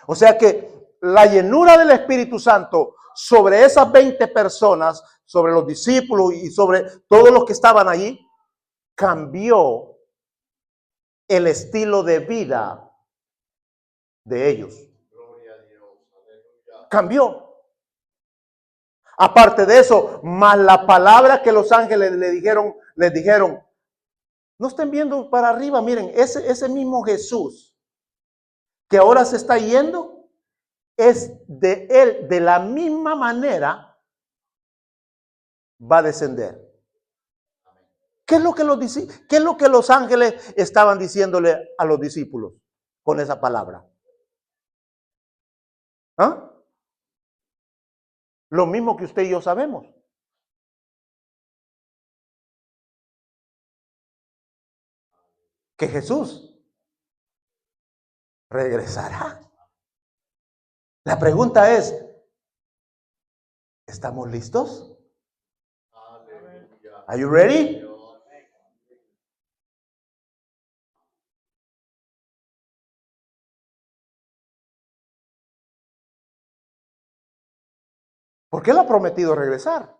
O sea que la llenura del Espíritu Santo sobre esas 20 personas, sobre los discípulos y sobre todos los que estaban allí, cambió el estilo de vida de ellos. Cambió. Aparte de eso, más la palabra que los ángeles les dijeron, no estén viendo para arriba, miren, ese mismo Jesús que ahora se está yendo, es de él, de la misma manera va a descender. ¿Qué es lo que los ángeles estaban diciéndole a los discípulos con esa palabra? ¿Ah? Lo mismo que usted y yo sabemos. Que Jesús regresará. La pregunta es, ¿estamos listos? Are you ready? Porque él ha prometido regresar.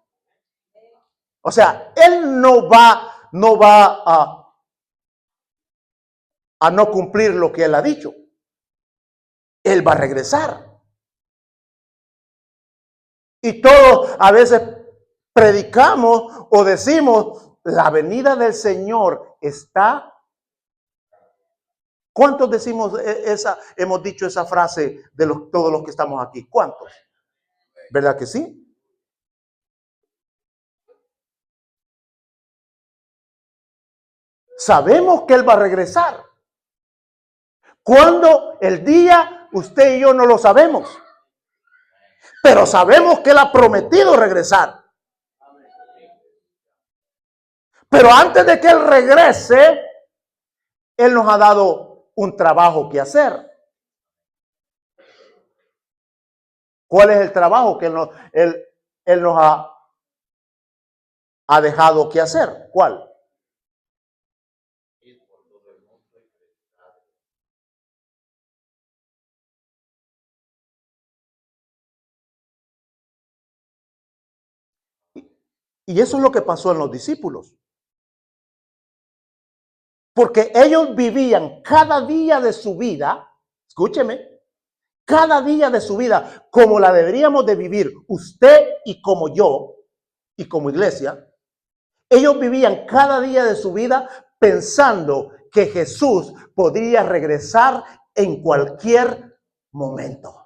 O sea, él no va a no cumplir lo que él ha dicho. Él va a regresar. Y todos a veces predicamos o decimos, la venida del Señor está. ¿Cuántos decimos hemos dicho esa frase de todos los que estamos aquí? ¿Cuántos? ¿Verdad que sí? Sabemos que Él va a regresar. ¿Cuándo? El día, usted y yo no lo sabemos. Pero sabemos que Él ha prometido regresar. Pero antes de que Él regrese, Él nos ha dado un trabajo que hacer. ¿Cuál es el trabajo que Él nos ha dejado que hacer? ¿Cuál? Y eso es lo que pasó en los discípulos. Porque ellos vivían cada día de su vida, escúcheme, cada día de su vida como la deberíamos de vivir usted y como yo y como iglesia. Ellos vivían cada día de su vida pensando que Jesús podría regresar en cualquier momento.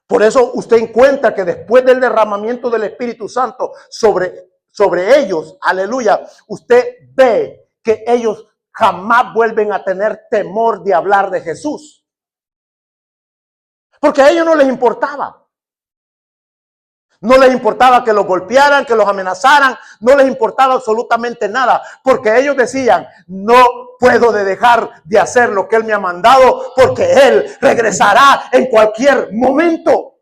Por eso usted encuentra que después del derramamiento del Espíritu Santo sobre ellos, aleluya, usted ve que ellos jamás vuelven a tener temor de hablar de Jesús. Porque a ellos no les importaba. No les importaba que los golpearan, que los amenazaran, no les importaba absolutamente nada, porque ellos decían, no puedo dejar de hacer lo que Él me ha mandado, porque Él regresará en cualquier momento.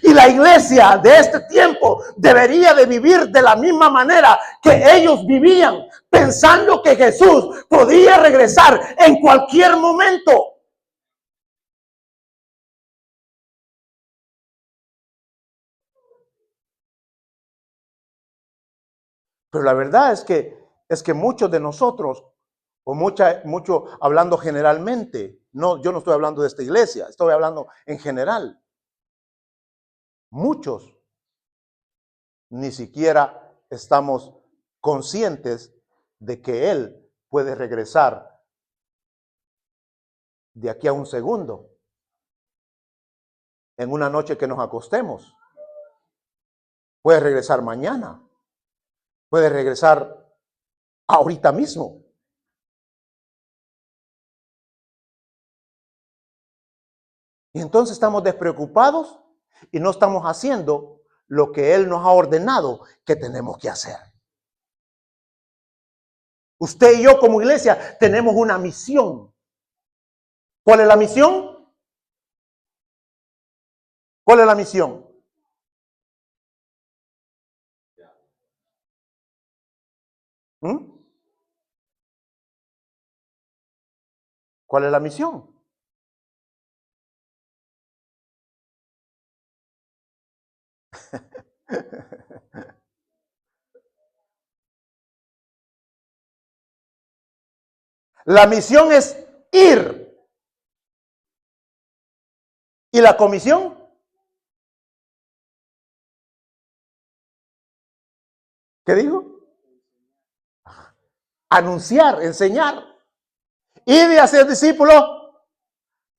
Y la iglesia de este tiempo debería de vivir de la misma manera que ellos vivían, pensando que Jesús podía regresar en cualquier momento. Pero la verdad es que muchos de nosotros, o mucho hablando generalmente, no, yo no estoy hablando de esta iglesia, estoy hablando en general. Muchos ni siquiera estamos conscientes de que Él puede regresar de aquí a un segundo, en una noche que nos acostemos. Puede regresar mañana, puede regresar ahorita mismo. Y entonces estamos despreocupados y no estamos haciendo lo que Él nos ha ordenado que tenemos que hacer. Usted y yo como iglesia tenemos una misión. ¿Cuál es la misión? ¿Cuál es la misión? ¿Mm? ¿Cuál es la misión? La misión es ir. ¿Y la comisión? ¿Qué dijo? Anunciar, enseñar. Y de hacer discípulos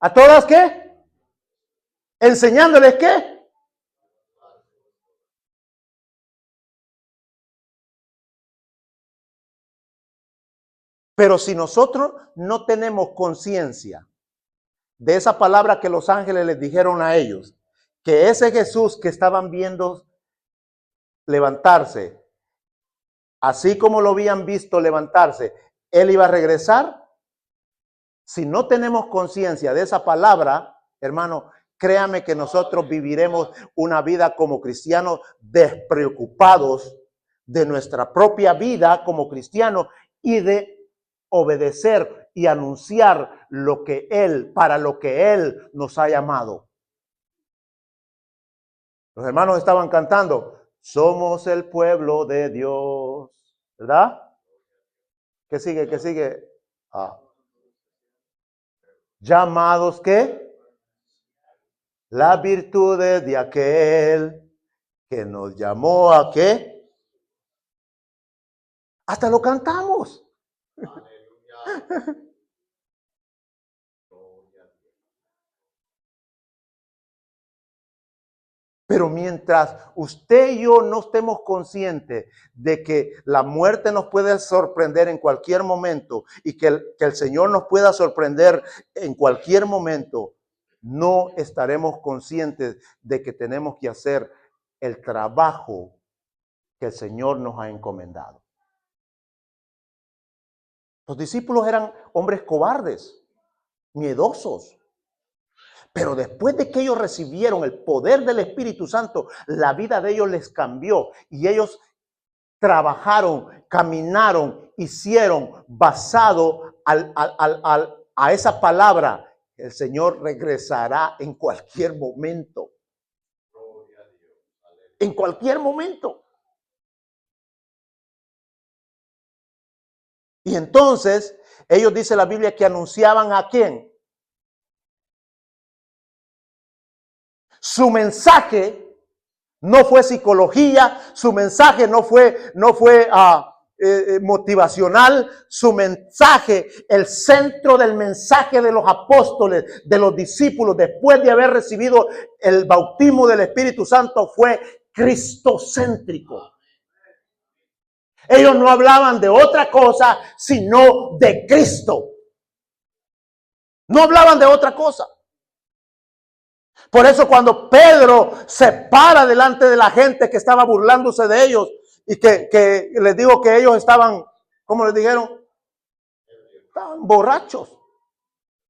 a todas, ¿qué? Enseñándoles, ¿qué? Pero si nosotros no tenemos conciencia de esa palabra que los ángeles les dijeron a ellos, que ese Jesús que estaban viendo levantarse, así como lo habían visto levantarse, él iba a regresar. Si no tenemos conciencia de esa palabra, hermano, créame que nosotros viviremos una vida como cristianos despreocupados de nuestra propia vida como cristianos y de obedecer y anunciar lo que Él, para lo que Él nos ha llamado. Los hermanos estaban cantando, somos el pueblo de Dios, ¿verdad? ¿Qué sigue? ¿Qué sigue? Llamados, ¿qué? Las virtudes de aquel que nos llamó a qué. Hasta lo cantamos. Pero mientras usted y yo no estemos conscientes de que la muerte nos puede sorprender en cualquier momento y que el Señor nos pueda sorprender en cualquier momento, no estaremos conscientes de que tenemos que hacer el trabajo que el Señor nos ha encomendado. Los discípulos eran hombres cobardes, miedosos. Pero después de que ellos recibieron el poder del Espíritu Santo, la vida de ellos les cambió y ellos trabajaron, caminaron, hicieron basado a esa palabra. El Señor regresará en cualquier momento. En cualquier momento. Y entonces, ellos dice la Biblia que anunciaban ¿a quién? Su mensaje no fue psicología, su mensaje no fue motivacional, su mensaje, el centro del mensaje de los apóstoles, de los discípulos, después de haber recibido el bautismo del Espíritu Santo, fue cristocéntrico. Ellos no hablaban de otra cosa, sino de Cristo. No hablaban de otra cosa. Por eso cuando Pedro se para delante de la gente que estaba burlándose de ellos y que les digo que ellos estaban, ¿cómo les dijeron? Estaban borrachos.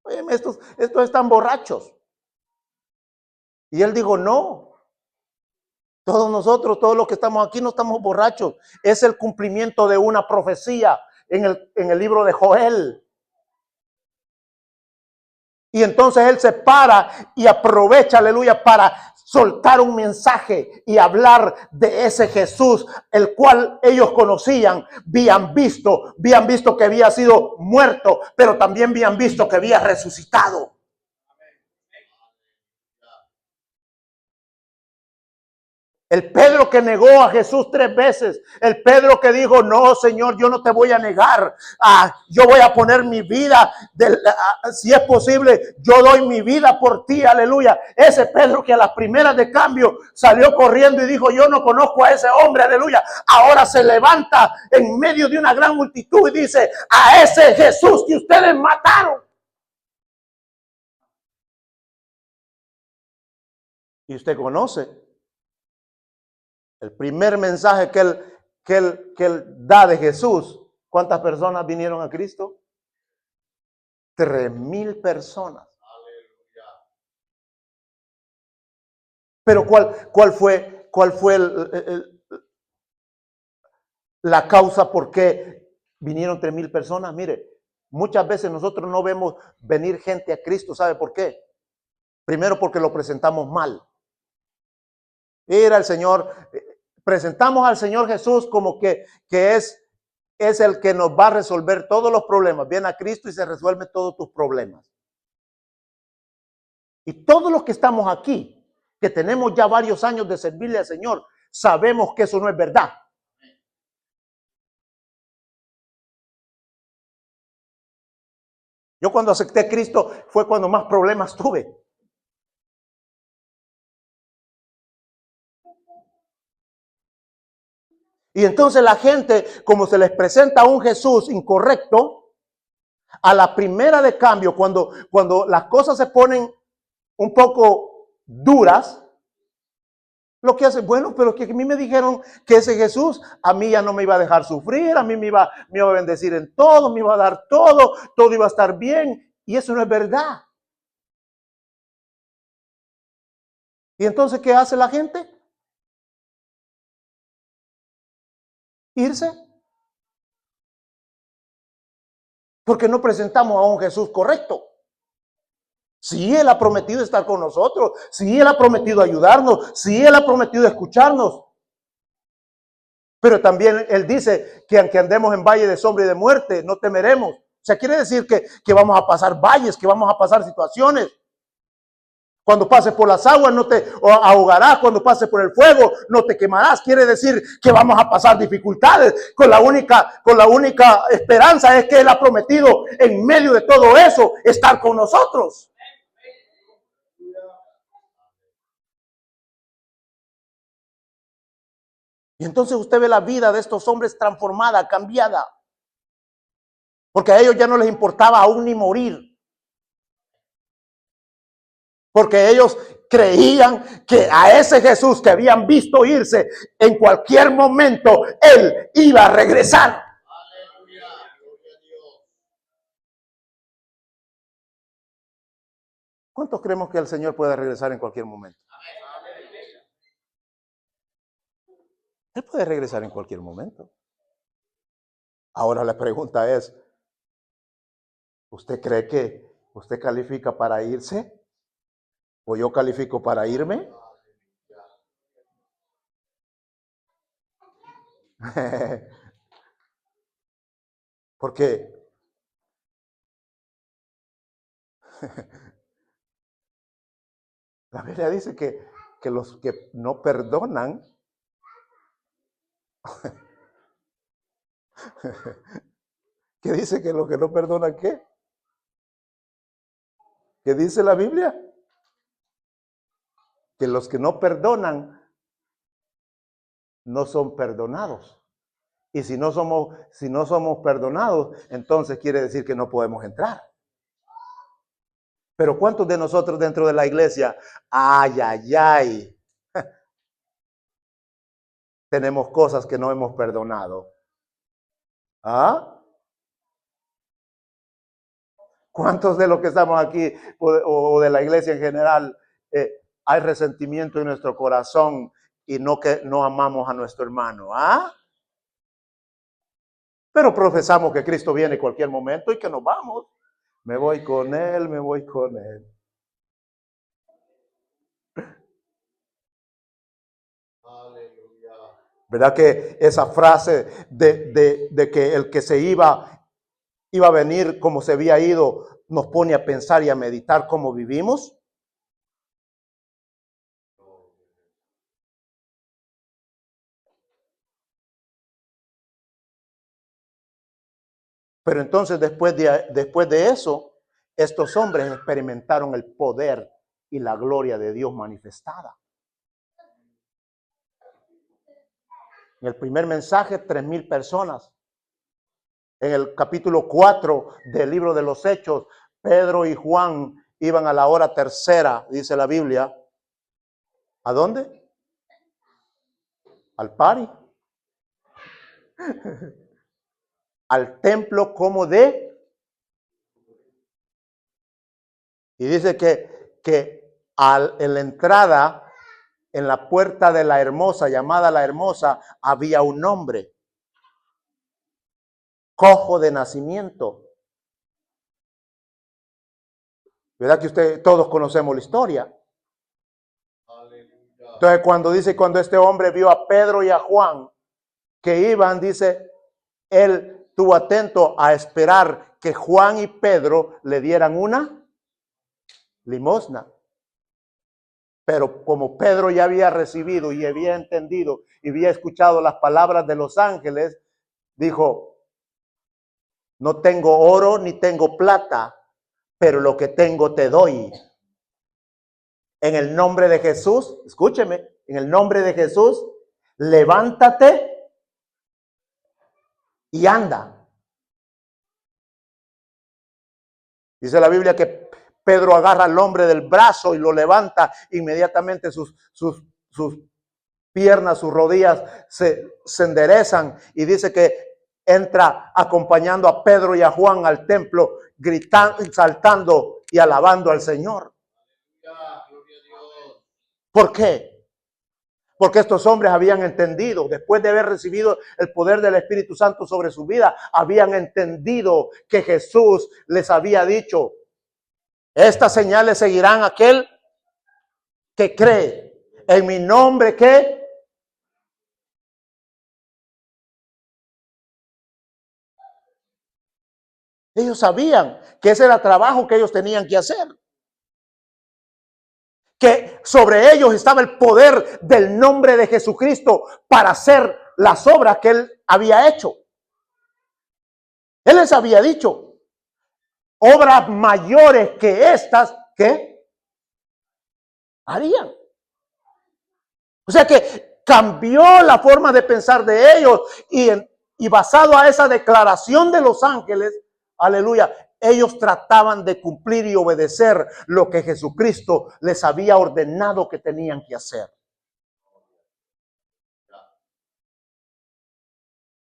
Oye, estos están borrachos. Y él dijo, no. Todos nosotros, todos los que estamos aquí no estamos borrachos. Es el cumplimiento de una profecía en el libro de Joel. Y entonces él se para y aprovecha, aleluya, para soltar un mensaje y hablar de ese Jesús, el cual ellos conocían, habían visto que había sido muerto, pero también habían visto que había resucitado. El Pedro que negó a Jesús 3 veces. El Pedro que dijo, no, Señor, yo no te voy a negar. Yo voy a poner mi vida, si es posible, yo doy mi vida por ti, aleluya. Ese Pedro que a las primeras de cambio salió corriendo y dijo, yo no conozco a ese hombre, aleluya. Ahora se levanta en medio de una gran multitud y dice, a ese Jesús que ustedes mataron. Y usted conoce el primer mensaje que él da de Jesús. ¿Cuántas personas vinieron a Cristo? 3,000 personas. Pero ¿cuál fue la causa por qué vinieron 3,000 personas? Mire, Muchas veces nosotros no vemos venir gente a Cristo. ¿Sabe por qué? Primero porque lo presentamos mal. Ir al Señor, presentamos al Señor Jesús como que es el que nos va a resolver todos los problemas. Viene a Cristo y se resuelve todos tus problemas. Y todos los que estamos aquí, que tenemos ya varios años de servirle al Señor, sabemos que eso no es verdad. Yo cuando acepté a Cristo fue cuando más problemas tuve. Y entonces la gente, como se les presenta a un Jesús incorrecto, a la primera de cambio, cuando las cosas se ponen un poco duras, lo que hacen, bueno, pero que a mí me dijeron que ese Jesús a mí ya no me iba a dejar sufrir, a mí me iba a bendecir en todo, me iba a dar todo iba a estar bien. Y eso no es verdad. ¿Y entonces qué hace la gente? Irse. Porque no presentamos a un Jesús correcto. Si Él ha prometido estar con nosotros, si Él ha prometido ayudarnos, si Él ha prometido escucharnos. Pero también Él dice que aunque andemos en valle de sombra y de muerte, no temeremos. O sea, quiere decir que vamos a pasar valles, que vamos a pasar situaciones. Cuando pases por las aguas no te ahogarás, cuando pases por el fuego no te quemarás. Quiere decir que vamos a pasar dificultades. Con la única esperanza es que Él ha prometido en medio de todo eso estar con nosotros. Y entonces usted ve la vida de estos hombres transformada, cambiada. Porque a ellos ya no les importaba aún ni morir. Porque ellos creían que a ese Jesús que habían visto irse, en cualquier momento Él iba a regresar. ¿Cuántos creemos que el Señor puede regresar en cualquier momento? Él puede regresar en cualquier momento. Ahora la pregunta es, ¿usted cree que usted califica para irse? ¿O yo califico para irme? Porque la Biblia dice que los que no perdonan ¿qué dice que los que no perdonan qué? ¿Qué dice la Biblia? Que los que no perdonan no son perdonados. Y si no somos perdonados, entonces quiere decir que no podemos entrar. Pero ¿cuántos de nosotros dentro de la iglesia, tenemos cosas que no hemos perdonado? ¿Ah? ¿Cuántos de los que estamos aquí o de la iglesia en general hay resentimiento en nuestro corazón y no amamos a nuestro hermano? ¿Ah? Pero profesamos que Cristo viene en cualquier momento y que nos vamos. Me voy con Él, me voy con Él. ¿Verdad que esa frase de que el que se iba a venir como se había ido, nos pone a pensar y a meditar cómo vivimos? Pero entonces después de eso, estos hombres experimentaron el poder y la gloria de Dios manifestada. En el primer mensaje, 3,000 personas. En el capítulo 4 del libro de los Hechos, Pedro y Juan iban a la hora tercera, dice la Biblia. ¿A dónde? Al party. Al templo como de. Y dice que en la entrada, en la puerta de la Hermosa, llamada la Hermosa, había un hombre cojo de nacimiento. ¿Verdad que todos conocemos la historia? Entonces cuando dice, cuando este hombre vio a Pedro y a Juan que iban, dice, él estuvo atento a esperar que Juan y Pedro le dieran una limosna. Pero como Pedro ya había recibido y había entendido y había escuchado las palabras de los ángeles, dijo, no tengo oro ni tengo plata, pero lo que tengo te doy. En el nombre de Jesús, escúcheme, en el nombre de Jesús, levántate y anda. Dice la Biblia que Pedro agarra al hombre del brazo y lo levanta. Inmediatamente sus piernas, sus rodillas se enderezan. Y dice que entra acompañando a Pedro y a Juan al templo, gritando, saltando y alabando al Señor. ¿Por qué? Porque estos hombres habían entendido, después de haber recibido el poder del Espíritu Santo sobre su vida, habían entendido que Jesús les había dicho, estas señales seguirán a aquel que cree. En mi nombre, ¿qué? Ellos sabían que ese era el trabajo que ellos tenían que hacer. Que sobre ellos estaba el poder del nombre de Jesucristo para hacer las obras que él había hecho. Él les había dicho, obras mayores que estas, ¿qué? Harían. O sea que cambió la forma de pensar de ellos y basado a esa declaración de los ángeles, aleluya, ellos trataban de cumplir y obedecer lo que Jesucristo les había ordenado que tenían que hacer.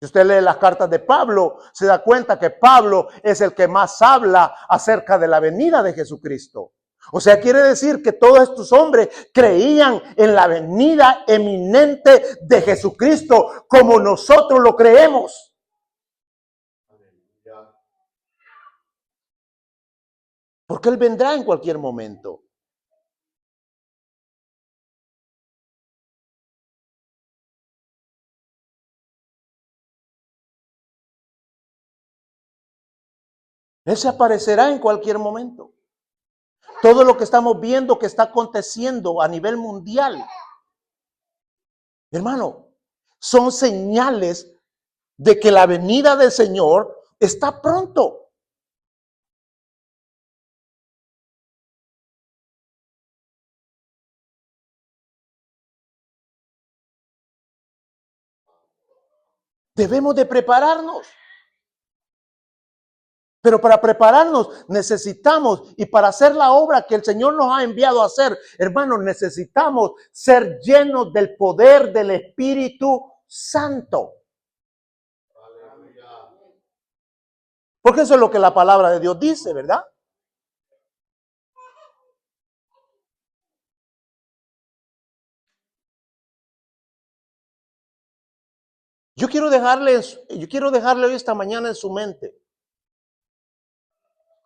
Si usted lee las cartas de Pablo, se da cuenta que Pablo es el que más habla acerca de la venida de Jesucristo. O sea, quiere decir que todos estos hombres creían en la venida eminente de Jesucristo como nosotros lo creemos. Porque Él vendrá en cualquier momento. Él se aparecerá en cualquier momento. Todo lo que estamos viendo que está aconteciendo a nivel mundial, hermano, son señales de que la venida del Señor está pronto. Debemos de prepararnos. Pero para prepararnos necesitamos, y para hacer la obra que el Señor nos ha enviado a hacer, hermanos, necesitamos ser llenos del poder del Espíritu Santo. Porque eso es lo que la palabra de Dios dice, ¿verdad? Yo quiero dejarle hoy esta mañana en su mente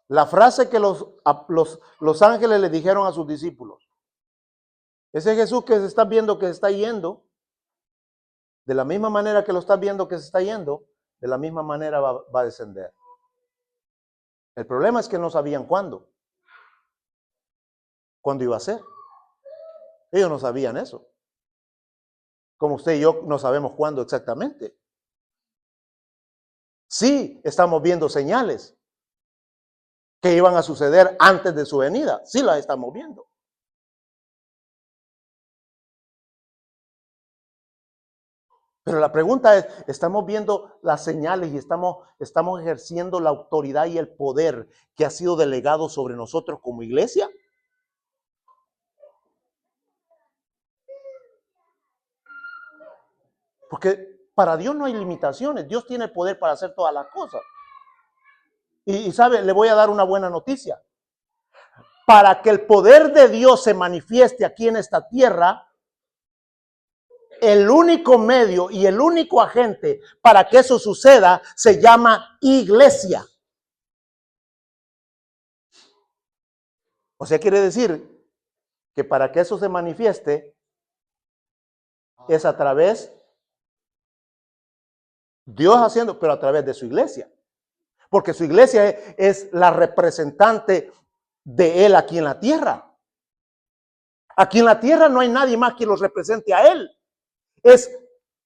la frase que los ángeles le dijeron a sus discípulos. Ese Jesús que se está viendo que se está yendo, de la misma manera que lo estás viendo que se está yendo, de la misma manera va a descender. El problema es que no sabían cuándo iba a ser. Ellos no sabían eso. Como usted y yo no sabemos cuándo exactamente. Sí, estamos viendo señales que iban a suceder antes de su venida. Sí las estamos viendo. Pero la pregunta es, ¿estamos viendo las señales y estamos ejerciendo la autoridad y el poder que ha sido delegado sobre nosotros como iglesia? Porque para Dios no hay limitaciones. Dios tiene poder para hacer todas las cosas. Y sabe, le voy a dar una buena noticia. Para que el poder de Dios se manifieste aquí en esta tierra, el único medio y el único agente para que eso suceda se llama iglesia. O sea, quiere decir que para que eso se manifieste es a través, Dios haciendo, pero a través de su iglesia. Porque su iglesia es la representante de Él aquí en la tierra. Aquí en la tierra no hay nadie más que los represente a Él. Es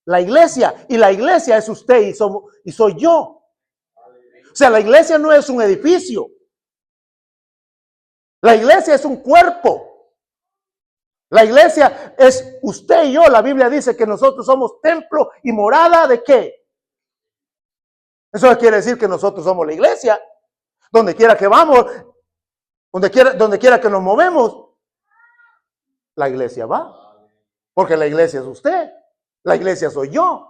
la iglesia, y la iglesia es usted y soy yo. O sea, la iglesia no es un edificio. La iglesia es un cuerpo. La iglesia es usted y yo. La Biblia dice que nosotros somos templo y morada ¿de qué? Eso quiere decir que nosotros somos la iglesia. Donde quiera que vamos, donde quiera que nos movemos, la iglesia va. Porque la iglesia es usted. La iglesia soy yo.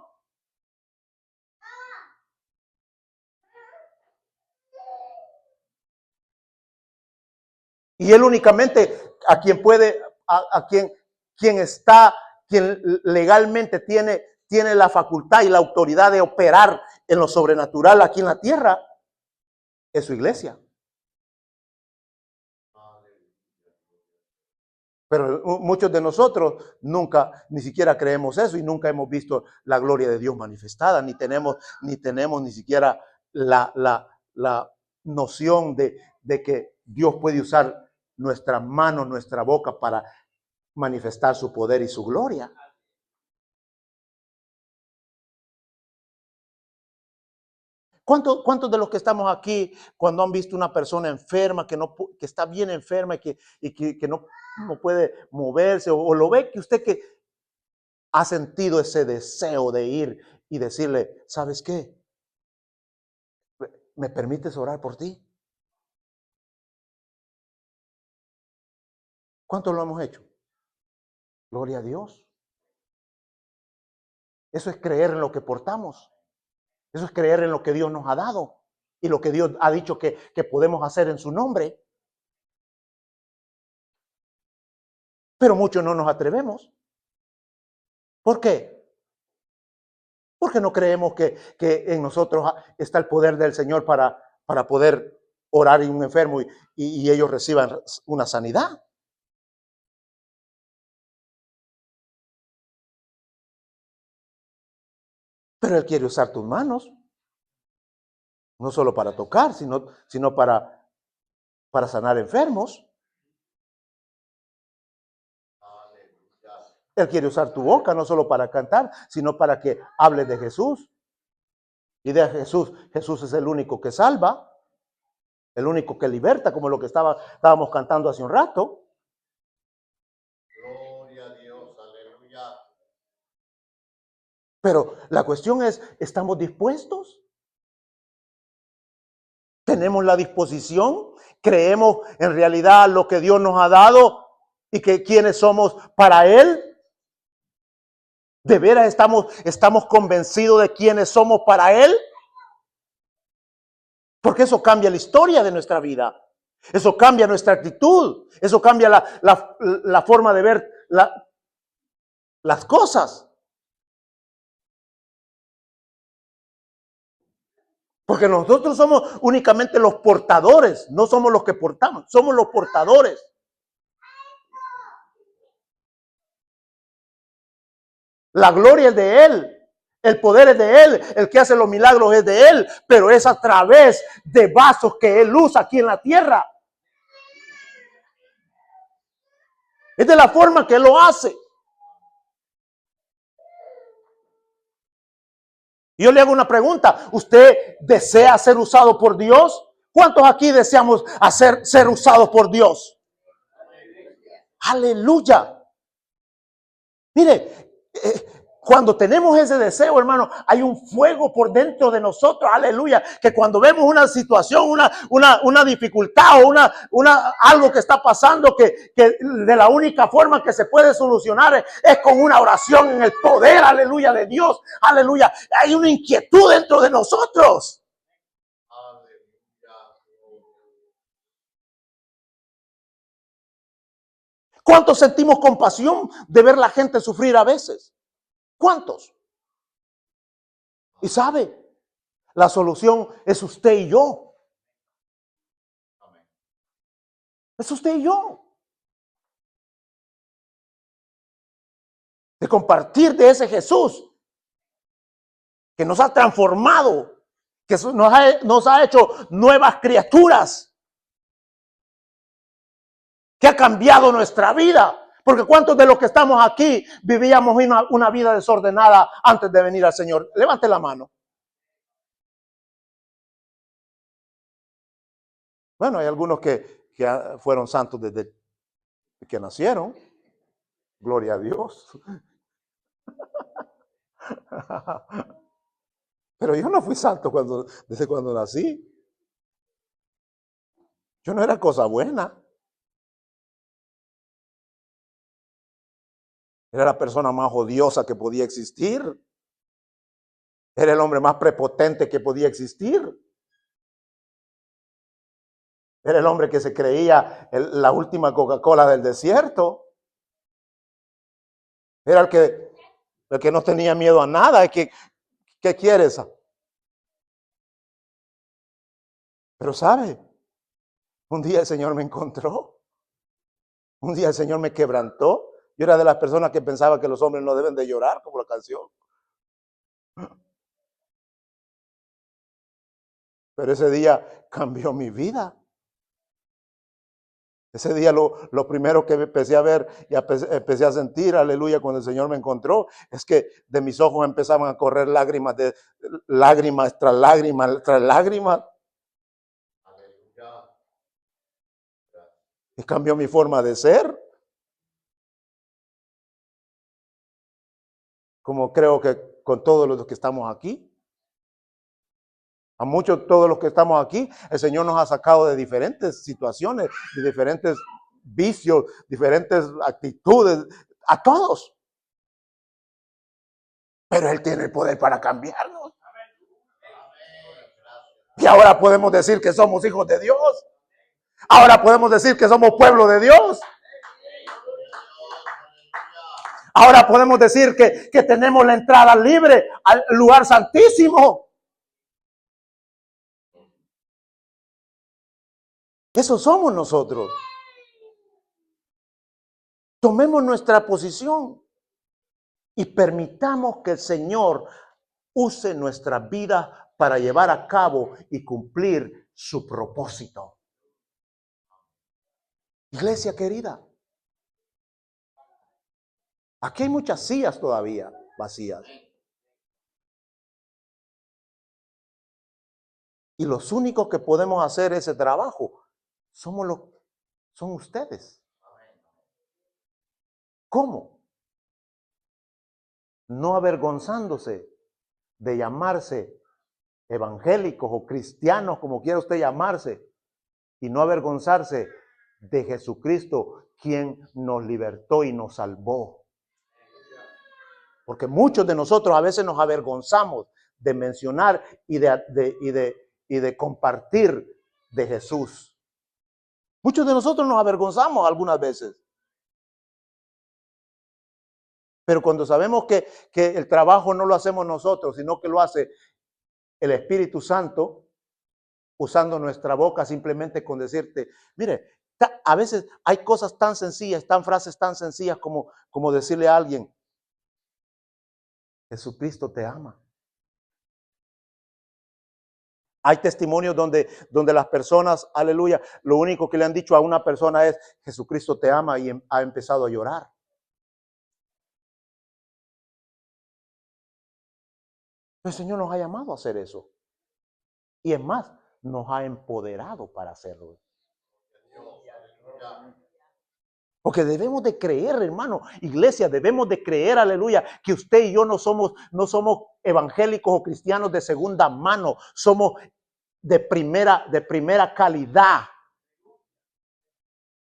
Y Él únicamente a quien puede, quien legalmente tiene la facultad y la autoridad de operar en lo sobrenatural aquí en la tierra, es su iglesia. Pero muchos de nosotros nunca, ni siquiera creemos eso y nunca hemos visto la gloria de Dios manifestada, ni tenemos ni siquiera la noción de que Dios puede usar nuestras manos, nuestra boca para manifestar su poder y su gloria. ¿Cuántos de los que estamos aquí, cuando han visto una persona enferma, que está bien enferma y que no puede moverse, o lo ve que usted que ha sentido ese deseo de ir y decirle, ¿sabes qué? ¿Me permites orar por ti? ¿Cuántos lo hemos hecho? Gloria a Dios. Eso es creer en lo que portamos. Eso es creer en lo que Dios nos ha dado y lo que Dios ha dicho que podemos hacer en su nombre. Pero muchos no nos atrevemos. ¿Por qué? Porque no creemos que en nosotros está el poder del Señor para poder orar en un enfermo y ellos reciban una sanidad. Pero Él quiere usar tus manos, no solo para tocar, sino para sanar enfermos. Él quiere usar tu boca, no solo para cantar, sino para que hables de Jesús. Y de Jesús, Jesús es el único que salva, el único que liberta, como lo que estábamos cantando hace un rato. Gloria a Dios, aleluya. Pero la cuestión es, ¿estamos dispuestos? ¿Tenemos la disposición? ¿Creemos en realidad lo que Dios nos ha dado y que quiénes somos para Él? ¿De veras estamos convencidos de quiénes somos para Él? Porque eso cambia la historia de nuestra vida. Eso cambia nuestra actitud. Eso cambia la forma de ver las cosas. Porque nosotros somos únicamente los portadores, no somos los que portamos, somos los portadores. La gloria es de Él, el poder es de Él, el que hace los milagros es de Él, pero es a través de vasos que Él usa aquí en la tierra. Es de la forma que Él lo hace. Yo le hago una pregunta, ¿usted desea ser usado por Dios? ¿Cuántos aquí deseamos ser usados por Dios? Aleluya. Mire, cuando tenemos ese deseo, hermano, hay un fuego por dentro de nosotros, aleluya, que cuando vemos una situación, una dificultad o algo que está pasando, que de la única forma que se puede solucionar es con una oración en el poder, aleluya, de Dios, aleluya. Hay una inquietud dentro de nosotros. ¿Cuántos sentimos compasión de ver la gente sufrir a veces? ¿Cuántos? Y sabe, la solución es usted y yo. Es usted y yo. De compartir de ese Jesús que nos ha transformado, que nos ha hecho nuevas criaturas, que ha cambiado nuestra vida. Porque ¿cuántos de los que estamos aquí vivíamos una vida desordenada antes de venir al Señor? Levante la mano. Bueno, hay algunos que fueron santos desde que nacieron. Gloria a Dios. Pero yo no fui santo desde cuando nací. Yo no era cosa buena. Era la persona más odiosa que podía existir. Era el hombre más prepotente que podía existir. Era el hombre que se creía la última Coca-Cola del desierto. Era el que no tenía miedo a nada. ¿Qué quieres? Pero ¿sabe? Un día el Señor me encontró. Un día el Señor me quebrantó. Yo era de las personas que pensaba que los hombres no deben de llorar, como la canción. Pero ese día cambió mi vida. Ese día lo primero que empecé a ver y empecé a sentir, aleluya, cuando el Señor me encontró, es que de mis ojos empezaban a correr lágrimas, lágrimas tras lágrimas tras lágrimas. Y cambió mi forma de ser. Como creo que con todos los que estamos aquí. A muchos, todos los que estamos aquí, el Señor nos ha sacado de diferentes situaciones, de diferentes vicios, diferentes actitudes, a todos. Pero Él tiene el poder para cambiarnos. Y ahora podemos decir que somos hijos de Dios. Ahora podemos decir que somos pueblo de Dios. Ahora podemos decir que tenemos la entrada libre al lugar santísimo. Eso somos nosotros. Tomemos nuestra posición y permitamos que el Señor use nuestra vida para llevar a cabo y cumplir su propósito. Iglesia querida, aquí hay muchas sillas todavía vacías. Y los únicos que podemos hacer ese trabajo son ustedes. ¿Cómo? No avergonzándose de llamarse evangélicos o cristianos, como quiera usted llamarse, y no avergonzarse de Jesucristo, quien nos libertó y nos salvó. Porque muchos de nosotros a veces nos avergonzamos de mencionar y de compartir de Jesús. Muchos de nosotros nos avergonzamos algunas veces. Pero cuando sabemos que el trabajo no lo hacemos nosotros, sino que lo hace el Espíritu Santo, usando nuestra boca simplemente con decirte, mire, a veces hay cosas tan sencillas, frases tan sencillas como decirle a alguien, Jesucristo te ama. Hay testimonios donde las personas, aleluya, lo único que le han dicho a una persona es, Jesucristo te ama, y ha empezado a llorar. El Señor nos ha llamado a hacer eso. Y es más, nos ha empoderado para hacerlo. Porque debemos de creer, hermano, iglesia, debemos de creer, aleluya, que usted y yo no somos evangélicos o cristianos de segunda mano, somos de primera calidad.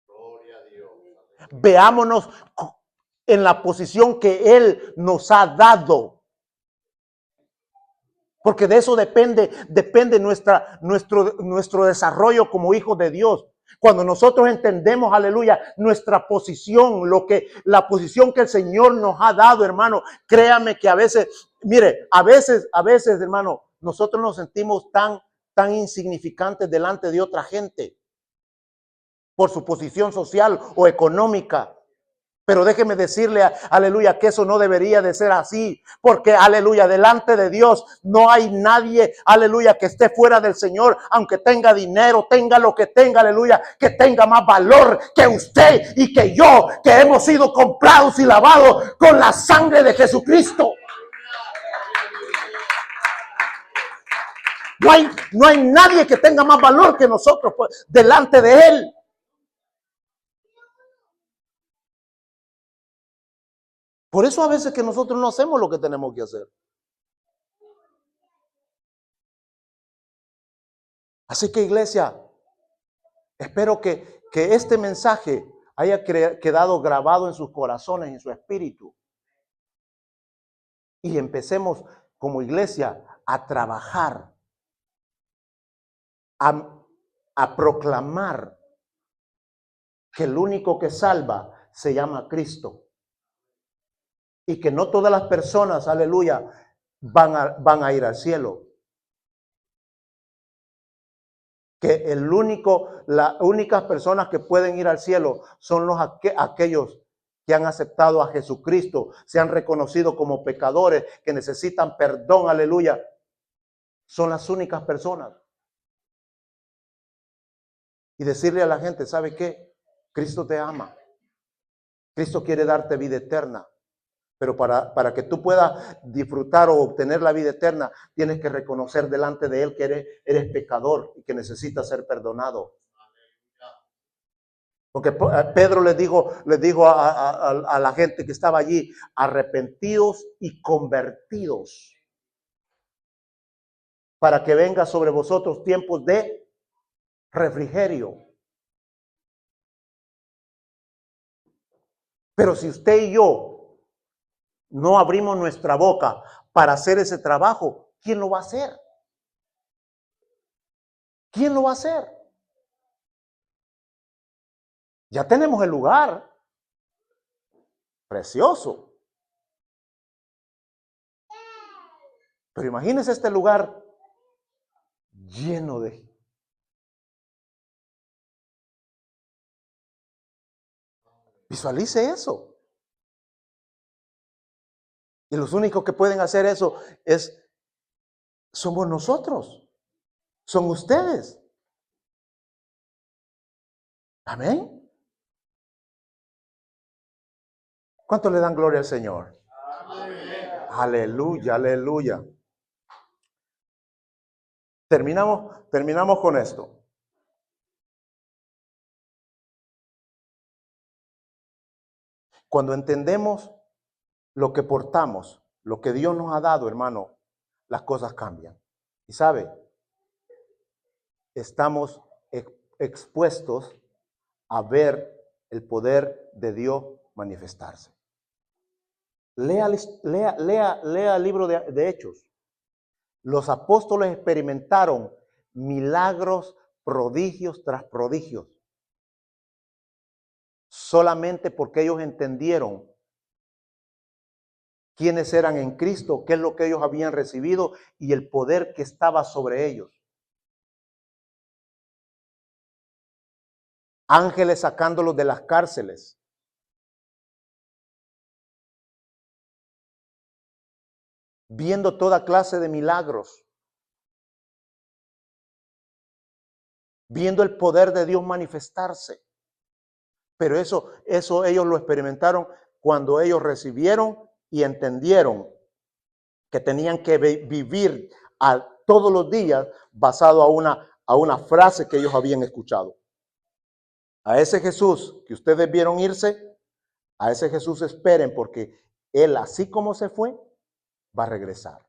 Gloria a Dios. Veámonos en la posición que Él nos ha dado. Porque de eso depende nuestro desarrollo como hijos de Dios. Cuando nosotros entendemos, aleluya, nuestra posición, la posición que el Señor nos ha dado, hermano, créame que a veces, mire, a veces, hermano, nosotros nos sentimos tan insignificantes delante de otra gente. por su posición social o económica. Pero déjeme decirle, aleluya, que eso no debería de ser así, porque, aleluya, delante de Dios no hay nadie, aleluya, que esté fuera del Señor, aunque tenga dinero, tenga lo que tenga, aleluya, que tenga más valor que usted y que yo, que hemos sido comprados y lavados con la sangre de Jesucristo. No hay nadie que tenga más valor que nosotros, pues, delante de Él. Por eso a veces que nosotros no hacemos lo que tenemos que hacer. Así que, iglesia, espero que este mensaje haya quedado grabado en sus corazones, en su espíritu. Y empecemos como iglesia a trabajar, a proclamar que el único que salva se llama Cristo. Y que no todas las personas, aleluya, van a ir al cielo. Que las únicas personas que pueden ir al cielo son aquellos que han aceptado a Jesucristo, se han reconocido como pecadores, que necesitan perdón, aleluya. Son las únicas personas. Y decirle a la gente, ¿sabe qué? Cristo te ama. Cristo quiere darte vida eterna. Pero para que tú puedas disfrutar o obtener la vida eterna, tienes que reconocer delante de Él que eres pecador y que necesitas ser perdonado. Porque Pedro les dijo a la gente que estaba allí, arrepentidos y convertidos, para que venga sobre vosotros tiempos de refrigerio. Pero si usted y yo no abrimos nuestra boca para hacer ese trabajo, ¿quién lo va a hacer? ¿Quién lo va a hacer? Ya tenemos el lugar. Precioso. Pero imagínese este lugar lleno de... Visualice eso. Y los únicos que pueden hacer eso somos nosotros. Son ustedes. Amén. ¿Cuánto le dan gloria al Señor? Amén. Aleluya, aleluya. Terminamos con esto. Cuando entendemos lo que portamos, lo que Dios nos ha dado, hermano, las cosas cambian. Y sabe, estamos expuestos a ver el poder de Dios manifestarse. Lea el libro de Hechos. Los apóstoles experimentaron milagros, prodigios tras prodigios, solamente porque ellos entendieron quiénes eran en Cristo, qué es lo que ellos habían recibido y el poder que estaba sobre ellos. Ángeles sacándolos de las cárceles. Viendo toda clase de milagros. Viendo el poder de Dios manifestarse. Pero eso ellos lo experimentaron cuando ellos recibieron y entendieron que tenían que vivir todos los días basado a una frase que ellos habían escuchado. A ese Jesús que ustedes vieron irse, a ese Jesús esperen, porque Él, así como se fue, va a regresar.